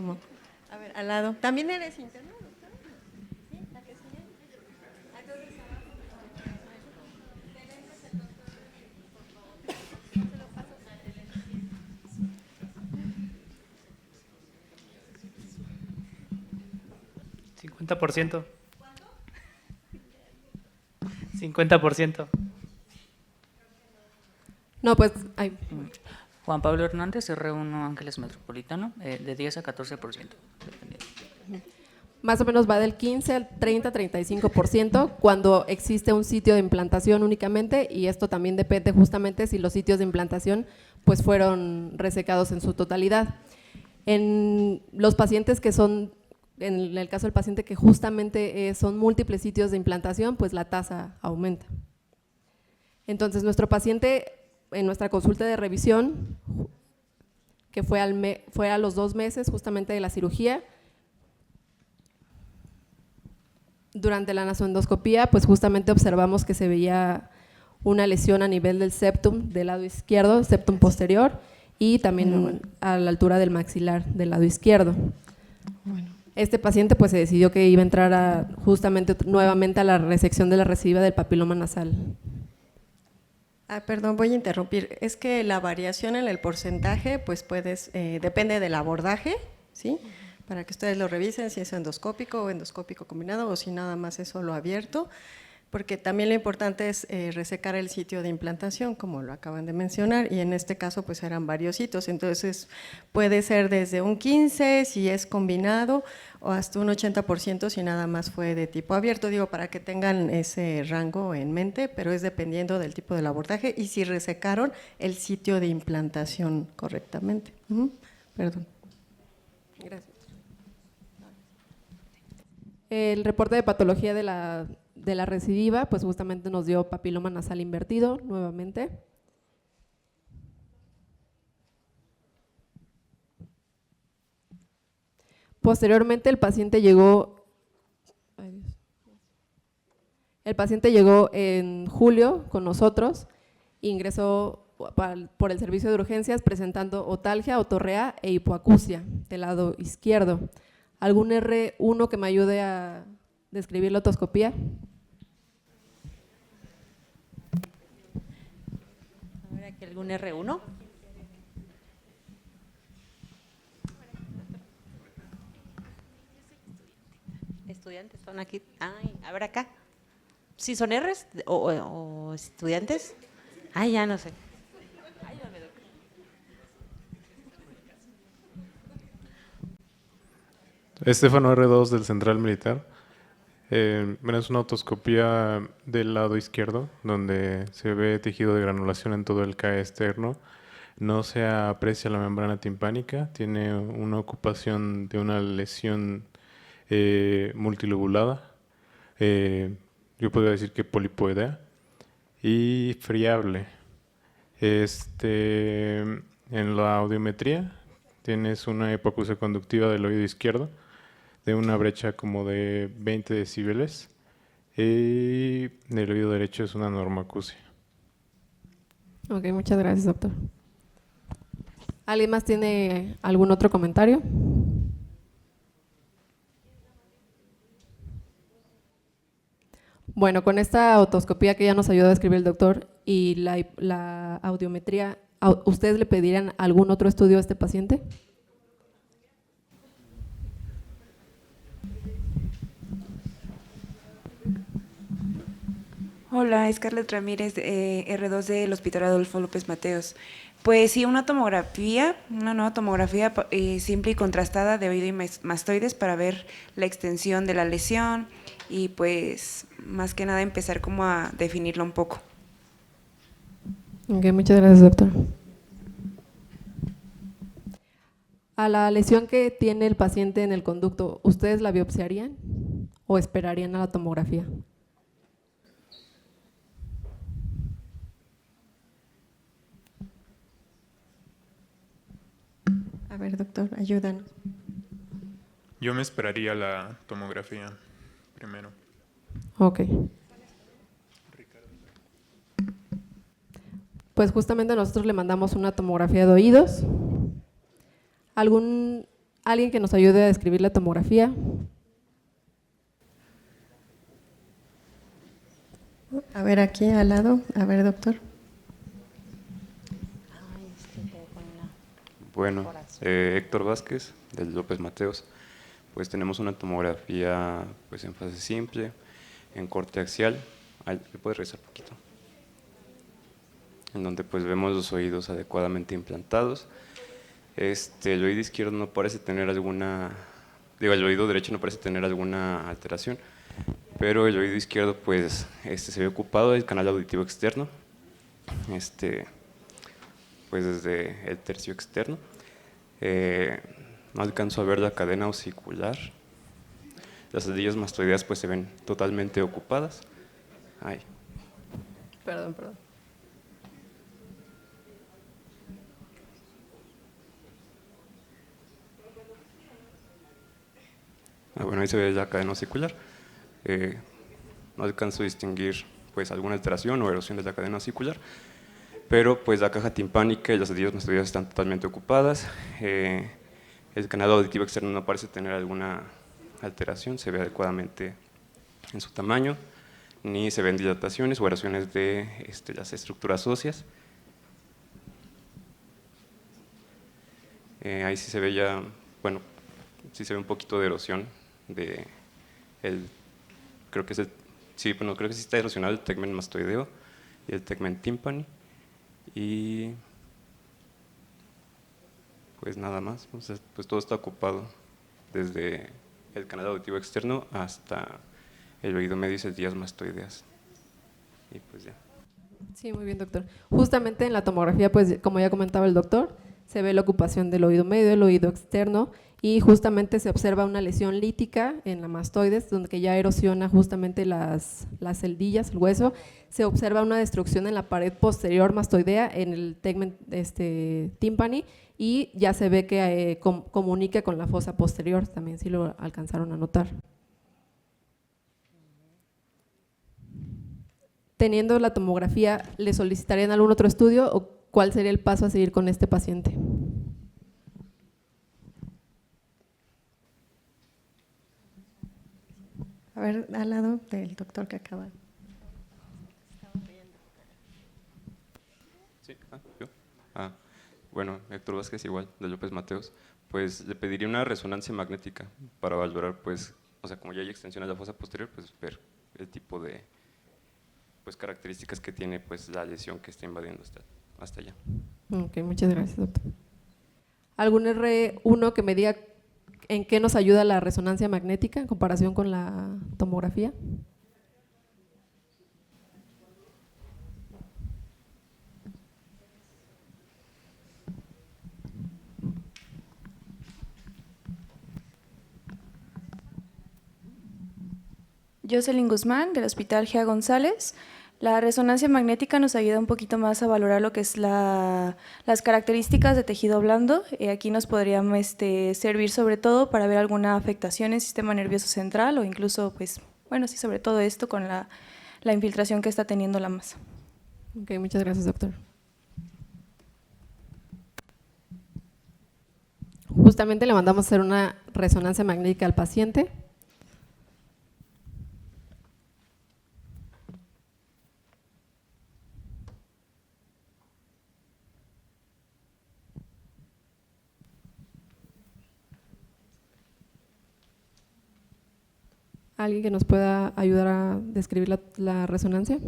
A ver, al lado. ¿También eres interno? ¿Sí? ¿La que sigue? 50%. 50%. No, pues… Juan Pablo Hernández, R1 Ángeles Metropolitano, de 10 a 14%. Más o menos va del 15 al 30-35% cuando existe un sitio de implantación únicamente, y esto también depende justamente si los sitios de implantación pues fueron resecados en su totalidad. En los pacientes que son, en el caso del paciente que justamente son múltiples sitios de implantación, pues la tasa aumenta. Entonces nuestro paciente en nuestra consulta de revisión, que fue a los 2 meses justamente de la cirugía, durante la nasoendoscopía, pues justamente observamos que se veía una lesión a nivel del septum del lado izquierdo, septum posterior, y también a la altura del maxilar del lado izquierdo. Este paciente pues se decidió que iba a entrar justamente nuevamente a la resección de la recidiva del papiloma nasal. Perdón, voy a interrumpir. Es que la variación en el porcentaje pues depende del abordaje, ¿sí? Para que ustedes lo revisen si es endoscópico o endoscópico combinado o si nada más es solo abierto, porque también lo importante es resecar el sitio de implantación, como lo acaban de mencionar, y en este caso pues eran varios sitios, entonces puede ser desde un 15 si es combinado o hasta un 80% si nada más fue de tipo abierto, digo, para que tengan ese rango en mente, pero es dependiendo del tipo del abordaje y si resecaron el sitio de implantación correctamente. Perdón. Gracias. El reporte de patología de la recidiva, pues justamente nos dio papiloma nasal invertido nuevamente. Posteriormente el paciente llegó en julio con nosotros, ingresó por el servicio de urgencias presentando otalgia, otorrea e hipoacusia del lado izquierdo. ¿Algún R1 que me ayude a describir la otoscopía? A ver, aquí algún R1. Estudiantes son aquí. Ay, a ver acá. ¿Sí son Rs o estudiantes? Ay, ya no sé. Estefano R2 del Central Militar. Bueno, es una otoscopía del lado izquierdo, donde se ve tejido de granulación en todo el CAE externo. No se aprecia la membrana timpánica, tiene una ocupación de una lesión multilobulada. Yo podría decir que polipoidea y friable. En la audiometría tienes una hipoacusia conductiva del oído izquierdo de una brecha como de 20 decibeles y del oído derecho es una normoacusia. Ok, muchas gracias, doctor. ¿Alguien más tiene algún otro comentario? Bueno, con esta otoscopía que ya nos ayudó a describir el doctor y la audiometría, ¿ustedes le pedirían algún otro estudio a este paciente? Hola, Scarlett Ramírez, R2 del Hospital Adolfo López Mateos. Pues sí, una nueva tomografía simple y contrastada de oído y mastoides para ver la extensión de la lesión y pues más que nada empezar como a definirlo un poco. Ok, muchas gracias, doctor. A la lesión que tiene el paciente en el conducto, ¿ustedes la biopsiarían o esperarían a la tomografía? A ver, doctor, ayúdanos. Yo me esperaría la tomografía primero. Ok. Pues justamente nosotros le mandamos una tomografía de oídos. ¿Alguien que nos ayude a describir la tomografía? A ver, aquí al lado. A ver, doctor. Bueno, Héctor Vázquez, del López Mateos. Pues tenemos una tomografía pues en fase simple, en corte axial. ¿Le puedes regresar un poquito? En donde pues vemos los oídos adecuadamente implantados. El oído izquierdo no parece tener alguna, el oído derecho no parece tener alguna alteración, pero el oído izquierdo pues se ve ocupado del canal auditivo externo, pues desde el tercio externo. No alcanzo a ver la cadena osicular. Las aldillas mastoideas pues se ven totalmente ocupadas. Ay. Perdón. Bueno, ahí se ve la cadena osicular. No alcanzo a distinguir pues alguna alteración o erosión de la cadena osicular, pero pues la caja timpánica y las aldillas mastoideas están totalmente ocupadas. El canal auditivo externo no parece tener alguna alteración, se ve adecuadamente en su tamaño, ni se ven dilataciones o erosiones de las estructuras óseas. Ahí sí se ve ya, bueno, sí se ve un poquito de erosión creo que sí está erosionado el tegmen mastoideo y el tegmen timpani. Y pues nada más, pues todo está ocupado desde el canal auditivo externo hasta el oído medio y aldillas mastoideas. Y pues ya. Sí, muy bien, doctor. Justamente en la tomografía, pues como ya comentaba el doctor, se ve la ocupación del oído medio, del oído externo y justamente se observa una lesión lítica en la mastoides, donde ya erosiona justamente las celdillas, el hueso. Se observa una destrucción en la pared posterior mastoidea, en el tegmen timpani, y ya se ve que comunica con la fosa posterior, también sí lo alcanzaron a notar. Teniendo la tomografía, ¿le solicitarían algún otro estudio o cuál sería el paso a seguir con este paciente? A ver, al lado del doctor que acaba. Sí, yo. Bueno, Héctor Vázquez igual, de López Mateos. Pues le pediría una resonancia magnética para valorar, pues, o sea, como ya hay extensión a la fosa posterior, pues ver el tipo de pues características que tiene pues la lesión que está invadiendo hasta allá. Ok, muchas gracias, doctor. ¿Algún R1 que me diga ¿En qué nos ayuda la resonancia magnética en comparación con la tomografía? Jocelyn Guzmán, del Hospital Gea González. La resonancia magnética nos ayuda un poquito más a valorar lo que es las características de tejido blando. Aquí nos podría servir sobre todo para ver alguna afectación en el sistema nervioso central o incluso, pues, bueno, sí, sobre todo esto con la infiltración que está teniendo la masa. Ok, muchas gracias, doctor. Justamente le mandamos a hacer una resonancia magnética al paciente. ¿Alguien que nos pueda ayudar a describir la resonancia?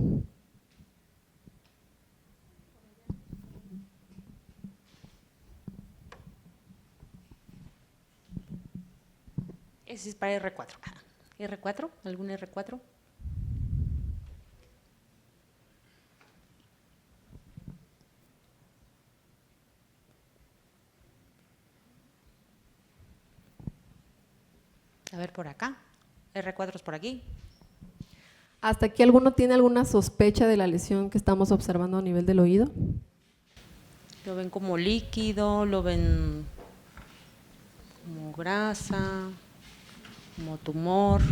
Ese es para R4. ¿R4? ¿Algún R4? A ver, por acá. R4 es por aquí. ¿Hasta aquí alguno tiene alguna sospecha de la lesión que estamos observando a nivel del oído? Lo ven como líquido, lo ven como grasa, como tumor.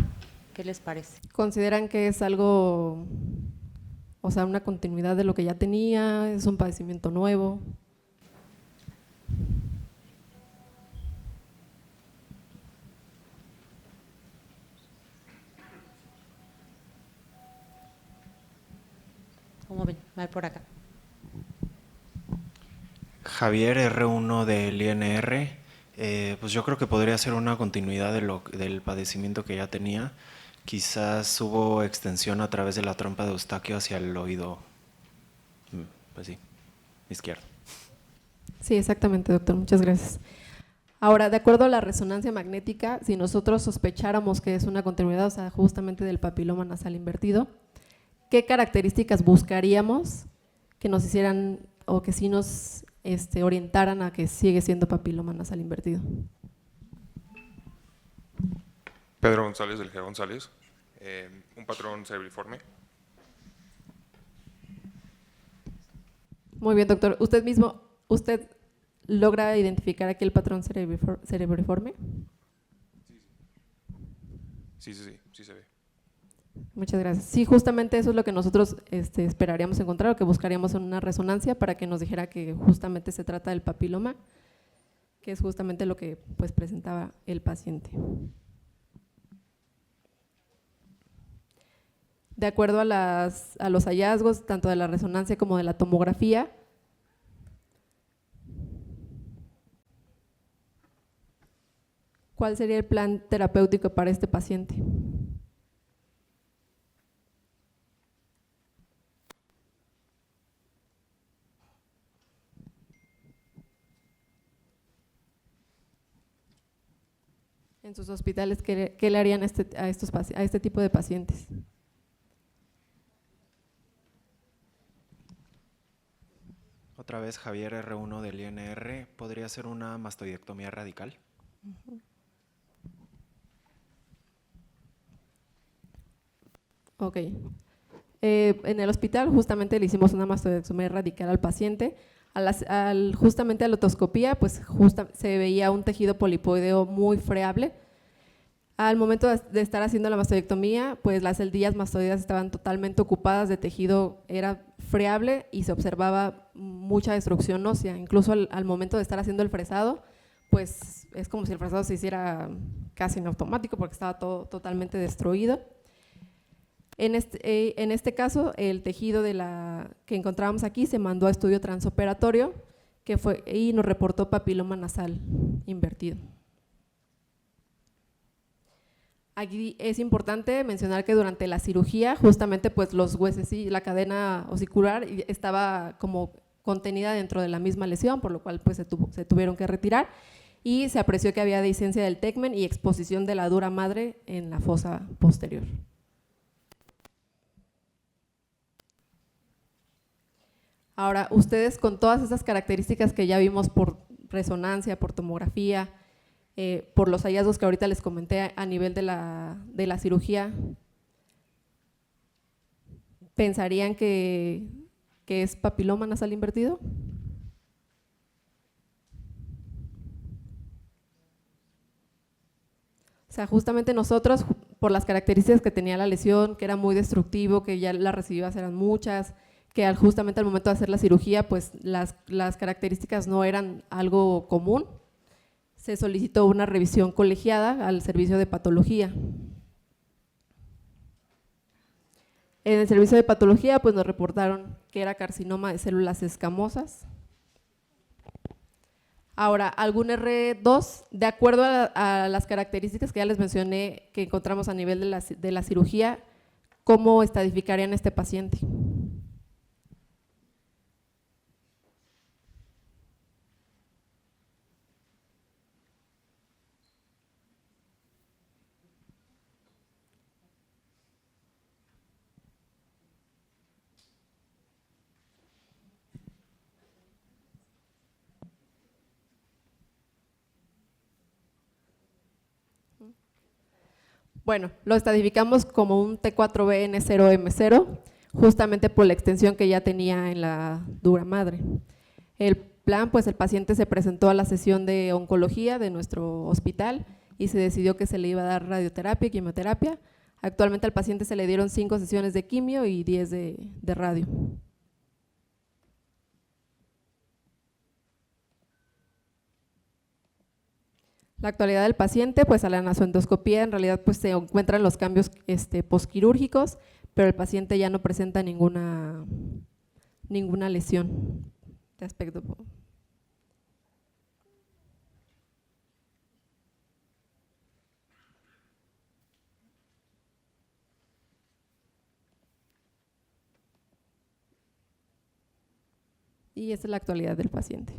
¿Qué les parece? ¿Consideran que es algo, o sea, una continuidad de lo que ya tenía? ¿Es un padecimiento nuevo? ¿Cómo ven? A ver por acá. Javier R1 del INR, pues yo creo que podría ser una continuidad del padecimiento que ya tenía. Quizás hubo extensión a través de la trompa de Eustaquio hacia el oído, pues sí, izquierdo. Sí, exactamente, doctor, muchas gracias. Ahora, de acuerdo a la resonancia magnética, si nosotros sospecháramos que es una continuidad, o sea, justamente del papiloma nasal invertido, ¿qué características buscaríamos que nos hicieran o que sí nos orientaran a que sigue siendo papiloma nasal invertido? Pedro González del Gea González, un patrón cerebriforme. Muy bien, doctor. ¿Usted logra identificar aquí el patrón cerebriforme? Sí se ve. Muchas gracias. Sí, justamente eso es lo que nosotros esperaríamos encontrar o que buscaríamos en una resonancia para que nos dijera que justamente se trata del papiloma, que es justamente lo que pues presentaba el paciente. De acuerdo a los hallazgos, tanto de la resonancia como de la tomografía, ¿cuál sería el plan terapéutico para este paciente? En sus hospitales, ¿qué le harían a este tipo de pacientes? Otra vez Javier R1 del INR, ¿podría ser una mastoidectomía radical? Ok. En el hospital justamente le hicimos una mastoidectomía radical al paciente. Justamente a la otoscopía, pues se veía un tejido polipoideo muy friable. Al momento de estar haciendo la mastoidectomía, pues las celdillas mastoideas estaban totalmente ocupadas de tejido, era friable y se observaba mucha destrucción ósea. Incluso al momento de estar haciendo el fresado, pues es como si el fresado se hiciera casi en automático porque estaba todo totalmente destruido. En este caso, el tejido que encontrábamos aquí se mandó a estudio transoperatorio y nos reportó papiloma nasal invertido. Aquí es importante mencionar que durante la cirugía, justamente pues los huesos y la cadena osicular estaba como contenida dentro de la misma lesión, por lo cual pues se tuvieron que retirar. y se apreció que había dehiscencia del tegmen y exposición de la dura madre en la fosa posterior. Ahora, ustedes con todas esas características que ya vimos por resonancia, por tomografía, por los hallazgos que ahorita les comenté a nivel de la cirugía, ¿pensarían que es papiloma nasal invertido? O sea, justamente nosotros, por las características que tenía la lesión, que era muy destructivo, que ya las recidivas eran muchas, que justamente al momento de hacer la cirugía, pues las características no eran algo común, se solicitó una revisión colegiada al servicio de patología. En el servicio de patología pues nos reportaron que era carcinoma de células escamosas. Ahora, algún R2, de acuerdo a las características que ya les mencioné que encontramos a nivel de la cirugía, ¿cómo estadificarían este paciente? Bueno, lo estadificamos como un T4BN0M0, justamente por la extensión que ya tenía en la dura madre. El plan, pues el paciente se presentó a la sesión de oncología de nuestro hospital y se decidió que se le iba a dar radioterapia y quimioterapia. Actualmente al paciente se le dieron 5 sesiones de quimio y 10 de radio. La actualidad del paciente, pues a la nasoendoscopía en realidad pues se encuentran los cambios posquirúrgicos, pero el paciente ya no presenta ninguna lesión de aspecto. Y esa es la actualidad del paciente.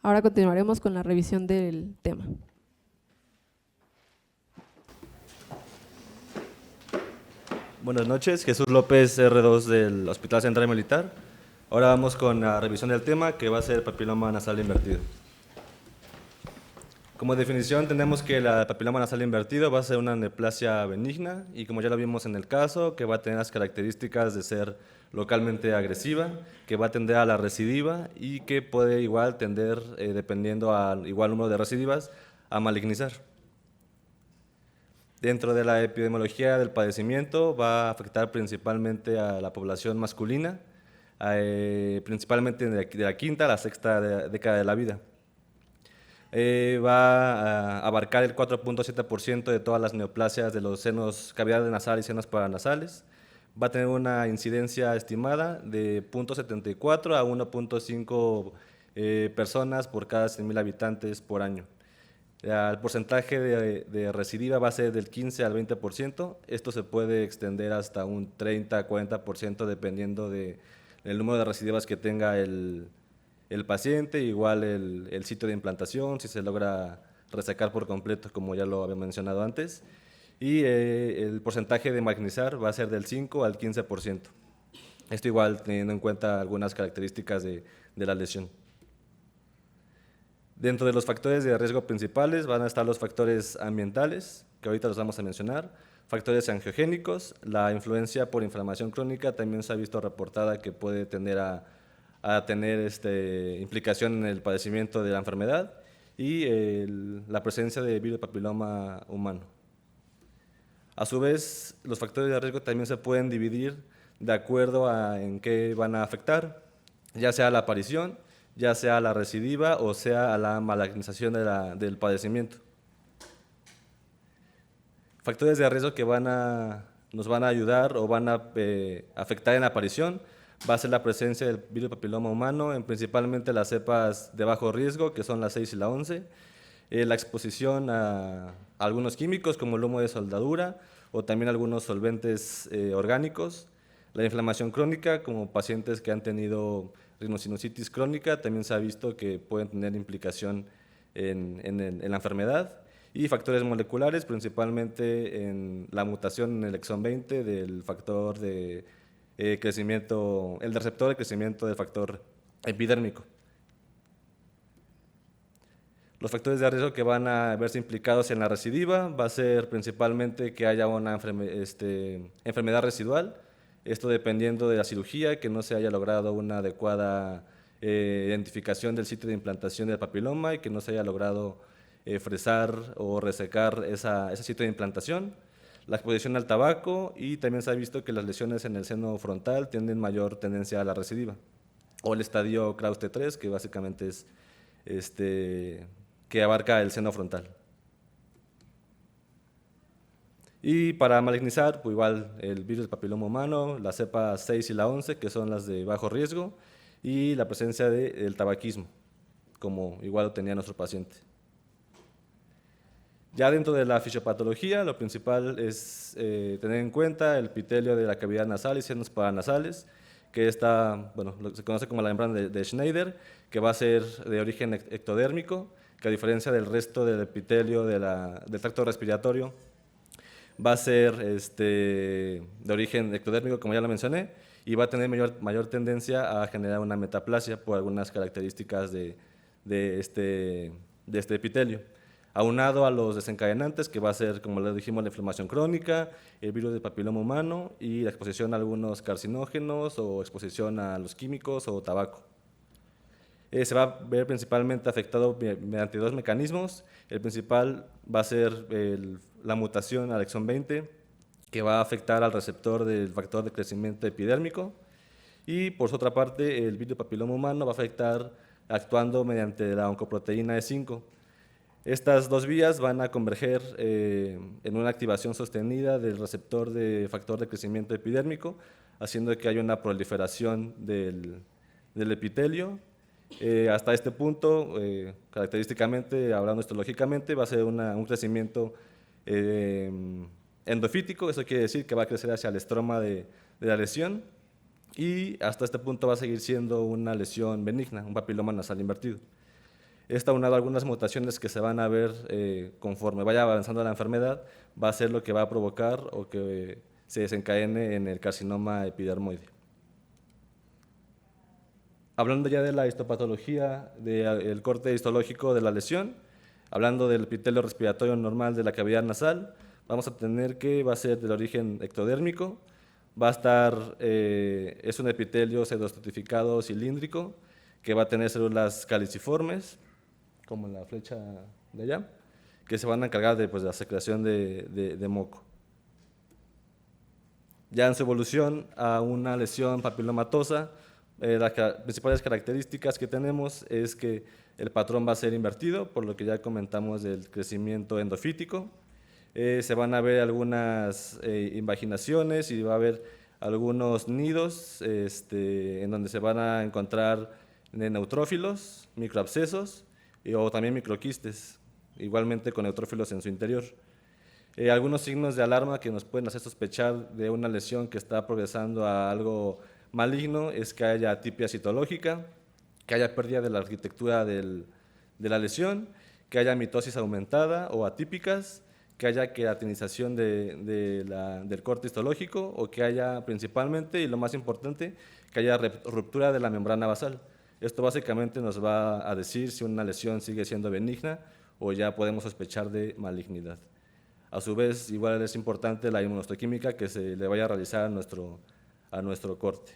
Ahora continuaremos con la revisión del tema. Buenas noches, Jesús López, R2 del Hospital Central Militar. Ahora vamos con la revisión del tema que va a ser papiloma nasal invertido. Como definición tenemos que la papiloma nasal invertido va a ser una neoplasia benigna y como ya lo vimos en el caso, que va a tener las características de ser localmente agresiva, que va a tender a la recidiva y que puede igual tender, dependiendo al igual número de recidivas, a malignizar. Dentro de la epidemiología del padecimiento va a afectar principalmente a la población masculina, principalmente de la quinta a la sexta década de la vida. Va a abarcar el 4.7% de todas las neoplasias de los senos, cavidades nasales y senos paranasales. Va a tener una incidencia estimada de 0.74 a 1.5 personas por cada 100.000 habitantes por año. El porcentaje de recidiva va a ser del 15 al 20%. Esto se puede extender hasta un 30-40% dependiendo del número de recidivas que tenga el paciente, igual el sitio de implantación, si se logra resecar por completo, como ya lo había mencionado antes. Y el porcentaje de malignizar va a ser del 5 al 15%. Esto igual teniendo en cuenta algunas características de la lesión. Dentro de los factores de riesgo principales van a estar los factores ambientales, que ahorita los vamos a mencionar, factores angiogénicos, la influencia por inflamación crónica también se ha visto reportada que puede tender a tener implicación en el padecimiento de la enfermedad y la presencia de virus papiloma humano. A su vez, los factores de riesgo también se pueden dividir de acuerdo a en qué van a afectar, ya sea la aparición, ya sea la recidiva o sea a la malignización del padecimiento. Factores de riesgo que nos van a ayudar o van a afectar en la aparición va a ser la presencia del virus papiloma humano, en principalmente las cepas de bajo riesgo, que son la 6 y la 11, la exposición a algunos químicos como el humo de soldadura o también algunos solventes orgánicos, la inflamación crónica como pacientes que han tenido rinosinusitis crónica, también se ha visto que pueden tener implicación en la enfermedad, y factores moleculares, principalmente en la mutación en el exón 20 del factor de crecimiento, el receptor de crecimiento del factor epidérmico. Los factores de riesgo que van a verse implicados en la recidiva va a ser principalmente que haya una enfermedad residual, esto dependiendo de la cirugía, que no se haya logrado una adecuada identificación del sitio de implantación del papiloma y que no se haya logrado fresar o resecar ese sitio de implantación, la exposición al tabaco, y también se ha visto que las lesiones en el seno frontal tienen mayor tendencia a la recidiva, o el estadio Kraus T3, que básicamente es que abarca el seno frontal. Y para malignizar, pues igual el virus del papiloma humano, la cepa 6 y la 11, que son las de bajo riesgo, y la presencia del tabaquismo, como igual lo tenía nuestro paciente. Ya dentro de la fisiopatología, lo principal es tener en cuenta el epitelio de la cavidad nasal y senos paranasales, que se conoce como la membrana de Schneider, que va a ser de origen ectodérmico, que a diferencia del resto del epitelio del tracto respiratorio, va a ser de origen ectodérmico, como ya lo mencioné, y va a tener mayor tendencia a generar una metaplasia por algunas características de este epitelio, aunado a los desencadenantes, que va a ser, como les dijimos, la inflamación crónica, el virus del papiloma humano y la exposición a algunos carcinógenos o exposición a los químicos o tabaco. Se va a ver principalmente afectado mediante dos mecanismos. El principal va a ser la mutación al exón 20, que va a afectar al receptor del factor de crecimiento epidérmico, y por otra parte el virus del papiloma humano va a afectar actuando mediante la oncoproteína E5. Estas dos vías van a converger en una activación sostenida del receptor de factor de crecimiento epidérmico, haciendo que haya una proliferación del epitelio. Hasta este punto, característicamente, hablando histológicamente, va a ser un crecimiento endofítico, eso quiere decir que va a crecer hacia el estroma de la lesión, y hasta este punto va a seguir siendo una lesión benigna, un papiloma nasal invertido. Esta, aunado a algunas mutaciones que se van a ver conforme vaya avanzando la enfermedad, va a ser lo que va a provocar o que se desencadene en el carcinoma epidermoide. Hablando ya de la histopatología, del corte histológico de la lesión, hablando del epitelio respiratorio normal de la cavidad nasal, vamos a tener que va a ser del origen ectodérmico, va a estar, es un epitelio pseudoestratificado cilíndrico, que va a tener células caliciformes, como en la flecha de allá, que se van a encargar de la secreción de moco. Ya en su evolución a una lesión papilomatosa, las principales características que tenemos es que el patrón va a ser invertido, por lo que ya comentamos del crecimiento endofítico. Se van a ver algunas invaginaciones y va a haber algunos nidos en donde se van a encontrar neutrófilos, microabscesos o también microquistes, igualmente con neutrófilos en su interior. Algunos signos de alarma que nos pueden hacer sospechar de una lesión que está progresando a algo maligno es que haya atipia citológica, que haya pérdida de la arquitectura de la lesión, que haya mitosis aumentada o atípicas, que haya queratinización del corte histológico, o que haya principalmente, y lo más importante, que haya ruptura de la membrana basal. Esto básicamente nos va a decir si una lesión sigue siendo benigna o ya podemos sospechar de malignidad. A su vez, igual es importante la inmunohistoquímica que se le vaya a realizar a nuestro corte.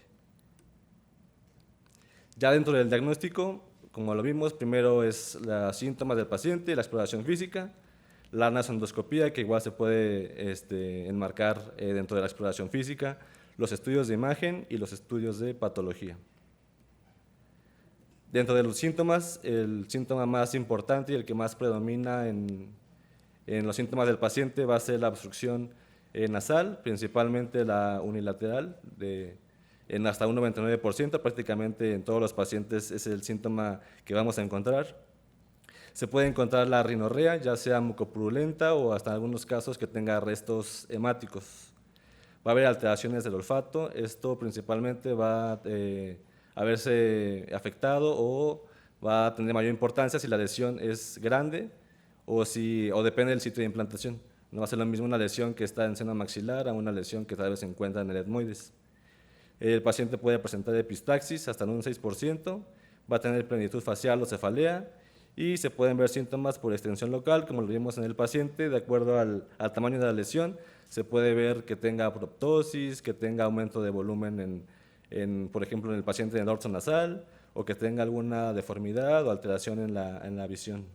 Ya dentro del diagnóstico, como lo vimos, primero es los síntomas del paciente, la exploración física, la nasondoscopía, que igual se puede enmarcar dentro de la exploración física, los estudios de imagen y los estudios de patología. Dentro de los síntomas, el síntoma más importante y el que más predomina en los síntomas del paciente va a ser la obstrucción nasal, principalmente la unilateral, en hasta un 99%, prácticamente en todos los pacientes es el síntoma que vamos a encontrar. Se puede encontrar la rinorrea, ya sea mucopurulenta o hasta en algunos casos que tenga restos hemáticos. Va a haber alteraciones del olfato, esto principalmente va a verse afectado o va a tener mayor importancia si la lesión es grande o depende del sitio de implantación. No va a ser lo mismo una lesión que está en seno maxilar a una lesión que tal vez se encuentra en el etmoides. El paciente puede presentar epistaxis hasta en un 6%, va a tener plenitud facial o cefalea y se pueden ver síntomas por extensión local, como lo vimos en el paciente, de acuerdo al tamaño de la lesión. Se puede ver que tenga proptosis, que tenga aumento de volumen por ejemplo, en el paciente en el orto nasal, o que tenga alguna deformidad o alteración en la visión.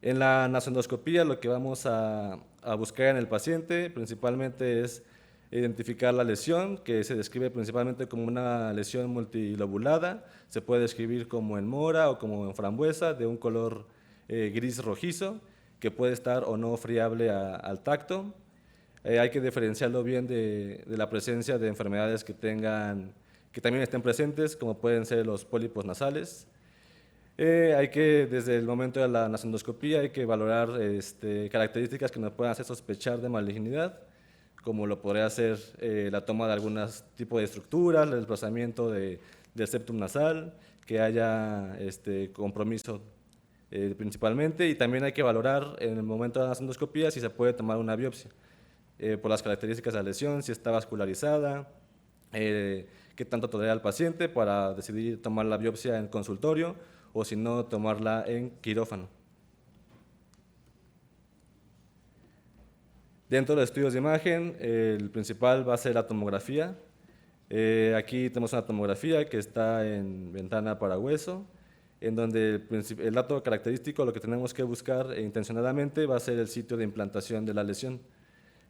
En la nasoendoscopía lo que vamos a buscar en el paciente principalmente es identificar la lesión, que se describe principalmente como una lesión multilobulada, se puede describir como en mora o como en frambuesa, de un color gris rojizo, que puede estar o no friable al tacto. Hay que diferenciarlo bien de la presencia de enfermedades que también estén presentes, como pueden ser los pólipos nasales. Hay que, desde el momento de la nasoendoscopía, hay que valorar características que nos puedan hacer sospechar de malignidad, como lo podría ser la toma de algunos tipos de estructuras, el desplazamiento del septum nasal, que haya compromiso principalmente, y también hay que valorar en el momento de la nasoendoscopía si se puede tomar una biopsia, por las características de la lesión, si está vascularizada, qué tanto tolera el paciente para decidir tomar la biopsia en consultorio o si no tomarla en quirófano. Dentro de los estudios de imagen, el principal va a ser la tomografía. Aquí tenemos una tomografía que está en ventana para hueso, en donde el dato característico, lo que tenemos que buscar intencionadamente, va a ser el sitio de implantación de la lesión.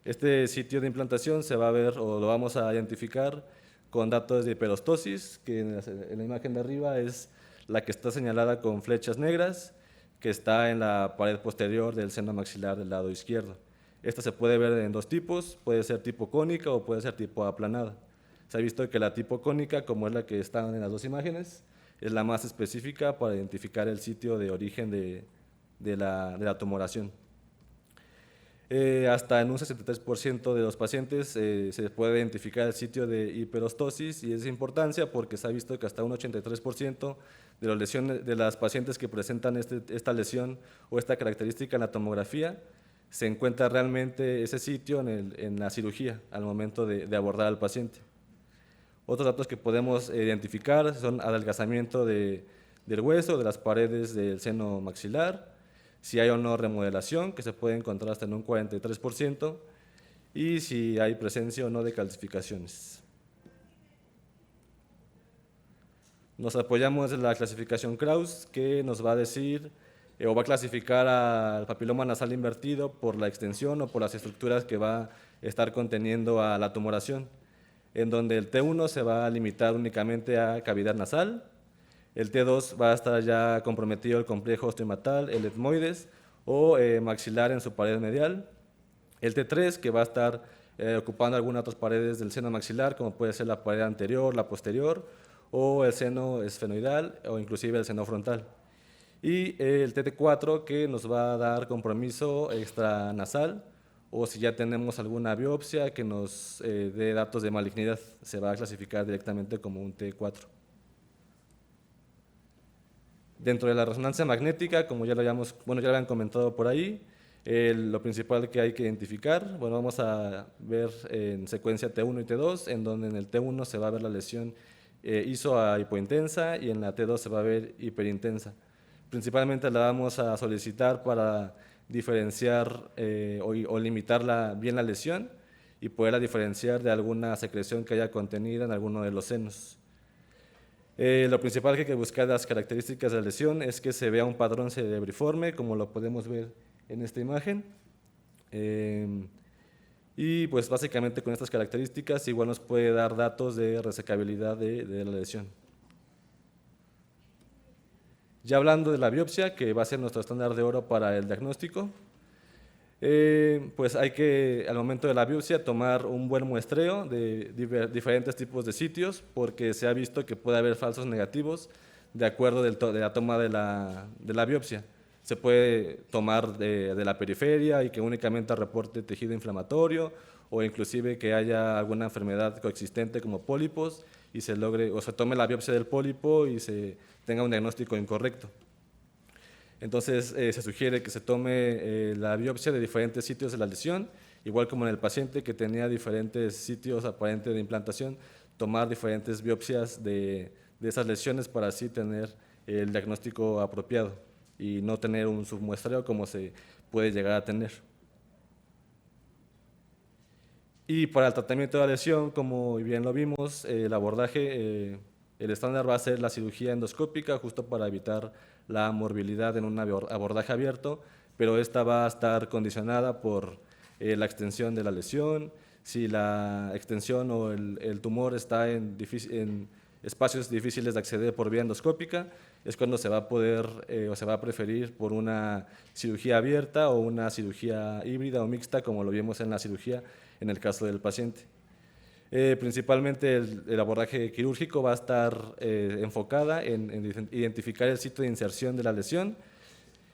Este sitio de implantación se va a ver o lo vamos a identificar con datos de hiperostosis, que en la imagen de arriba es la que está señalada con flechas negras, que está en la pared posterior del seno maxilar del lado izquierdo. Esta se puede ver en dos tipos, puede ser tipo cónica o puede ser tipo aplanada. Se ha visto que la tipo cónica, como es la que está en las dos imágenes, es la más específica para identificar el sitio de origen de la tumoración. Hasta en un 63% de los pacientes se puede identificar el sitio de hiperostosis, y es de importancia porque se ha visto que hasta un 83% de las pacientes que presentan esta lesión o esta característica en la tomografía se encuentra realmente ese sitio en la cirugía al momento de abordar al paciente. Otros datos que podemos identificar son adelgazamiento del hueso, de las paredes del seno maxilar, si hay o no remodelación, que se puede encontrar hasta en un 43%, y si hay presencia o no de calcificaciones. Nos apoyamos en la clasificación Kraus, que nos va a decir o va a clasificar al papiloma nasal invertido por la extensión o por las estructuras que va a estar conteniendo a la tumoración, en donde el T1 se va a limitar únicamente a cavidad nasal, el T2 va a estar ya comprometido el complejo osteomatal, el etmoides o maxilar en su pared medial, el T3 que va a estar ocupando algunas otras paredes del seno maxilar, como puede ser la pared anterior, la posterior, o el seno esfenoidal o inclusive el seno frontal. Y el TT4 que nos va a dar compromiso extranasal, o si ya tenemos alguna biopsia que nos dé datos de malignidad, se va a clasificar directamente como un T4. Dentro de la resonancia magnética, como ya lo habían comentado por ahí, lo principal que hay que identificar, vamos a ver en secuencia T1 y T2, en donde en el T1 se va a ver la lesión iso a hipointensa y en la T2 se va a ver hiperintensa. Principalmente la vamos a solicitar para diferenciar o limitar bien la lesión y poderla diferenciar de alguna secreción que haya contenida en alguno de los senos. Lo principal que hay que buscar de las características de la lesión es que se vea un patrón cerebriforme, como lo podemos ver en esta imagen. Y pues básicamente con estas características igual nos puede dar datos de resecabilidad de la lesión. Ya hablando de la biopsia, que va a ser nuestro estándar de oro para el diagnóstico, pues hay que, al momento de la biopsia, tomar un buen muestreo de diferentes tipos de sitios, porque se ha visto que puede haber falsos negativos de acuerdo de la toma de la biopsia. se puede tomar de la periferia y que únicamente reporte tejido inflamatorio, o inclusive que haya alguna enfermedad coexistente como pólipos y se logre o se tome la biopsia del pólipo y se tenga un diagnóstico incorrecto. Entonces se sugiere que se tome la biopsia de diferentes sitios de la lesión, igual como en el paciente que tenía diferentes sitios aparentes de implantación, tomar diferentes biopsias de esas lesiones para así tener el diagnóstico apropiado y no tener un submuestreo como se puede llegar a tener. Y para el tratamiento de la lesión, como bien lo vimos, el abordaje, el estándar va a ser la cirugía endoscópica, justo para evitar la morbilidad en un abordaje abierto, pero esta va a estar condicionada por la extensión de la lesión. Si la extensión o el tumor está en espacios difíciles de acceder por vía endoscópica, es cuando se va a poder o se va a preferir por una cirugía abierta o una cirugía híbrida o mixta, como lo vimos en la cirugía en el caso del paciente. Principalmente el abordaje quirúrgico va a estar enfocada en identificar el sitio de inserción de la lesión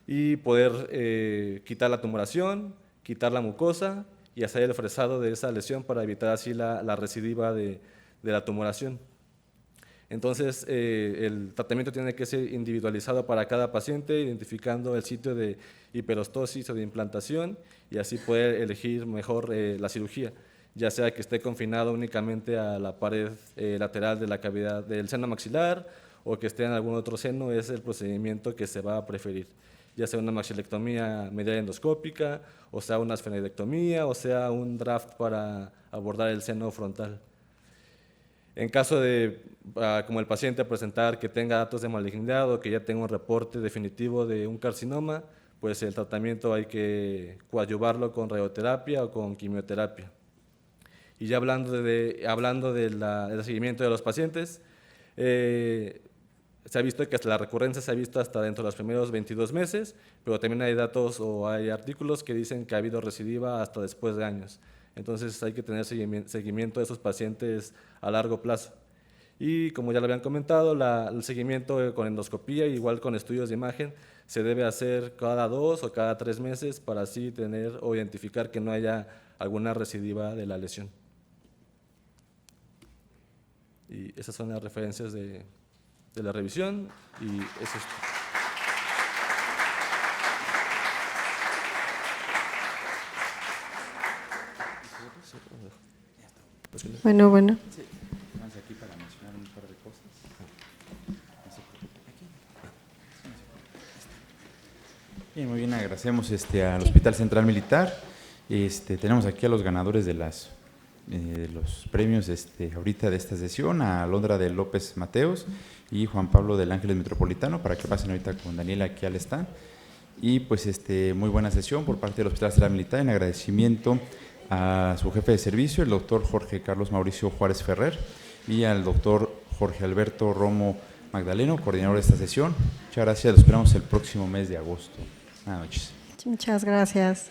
y poder quitar la tumoración, quitar la mucosa y hacer el fresado de esa lesión para evitar así la recidiva de la tumoración. Entonces, el tratamiento tiene que ser individualizado para cada paciente, identificando el sitio de hiperostosis o de implantación y así poder elegir mejor la cirugía, ya sea que esté confinado únicamente a la pared lateral de la cavidad del seno maxilar o que esté en algún otro seno, es el procedimiento que se va a preferir, ya sea una maxilectomía medial endoscópica, o sea una esfenoidectomía, o sea un draft para abordar el seno frontal. En caso de, como el paciente presentar que tenga datos de malignidad o que ya tenga un reporte definitivo de un carcinoma, pues el tratamiento hay que coadyuvarlo con radioterapia o con quimioterapia. Y ya hablando del seguimiento de los pacientes, se ha visto que hasta la recurrencia se ha visto hasta dentro de los primeros 22 meses, pero también hay datos o hay artículos que dicen que ha habido recidiva hasta después de años. Entonces hay que tener seguimiento de esos pacientes a largo plazo. Y como ya lo habían comentado, el seguimiento con endoscopía, igual con estudios de imagen, se debe hacer cada 2 o cada 3 meses para así tener o identificar que no haya alguna recidiva de la lesión. Y esas son las referencias de la revisión y eso es. Bueno. Vamos aquí para mencionar un par de cosas. Bien, muy bien, agradecemos al Hospital Central Militar. Tenemos aquí a los ganadores de los premios ahorita de esta sesión, a Alondra de López Mateos y Juan Pablo del Ángeles Metropolitano, para que pasen ahorita con Daniela aquí al stand. Y pues muy buena sesión por parte del Hospital Central Militar, en agradecimiento a su jefe de servicio, el doctor Jorge Carlos Mauricio Juárez Ferrer, y al doctor Jorge Alberto Romo Magdaleno, coordinador de esta sesión. Muchas gracias, los esperamos el próximo mes de agosto. Buenas noches. Muchas gracias.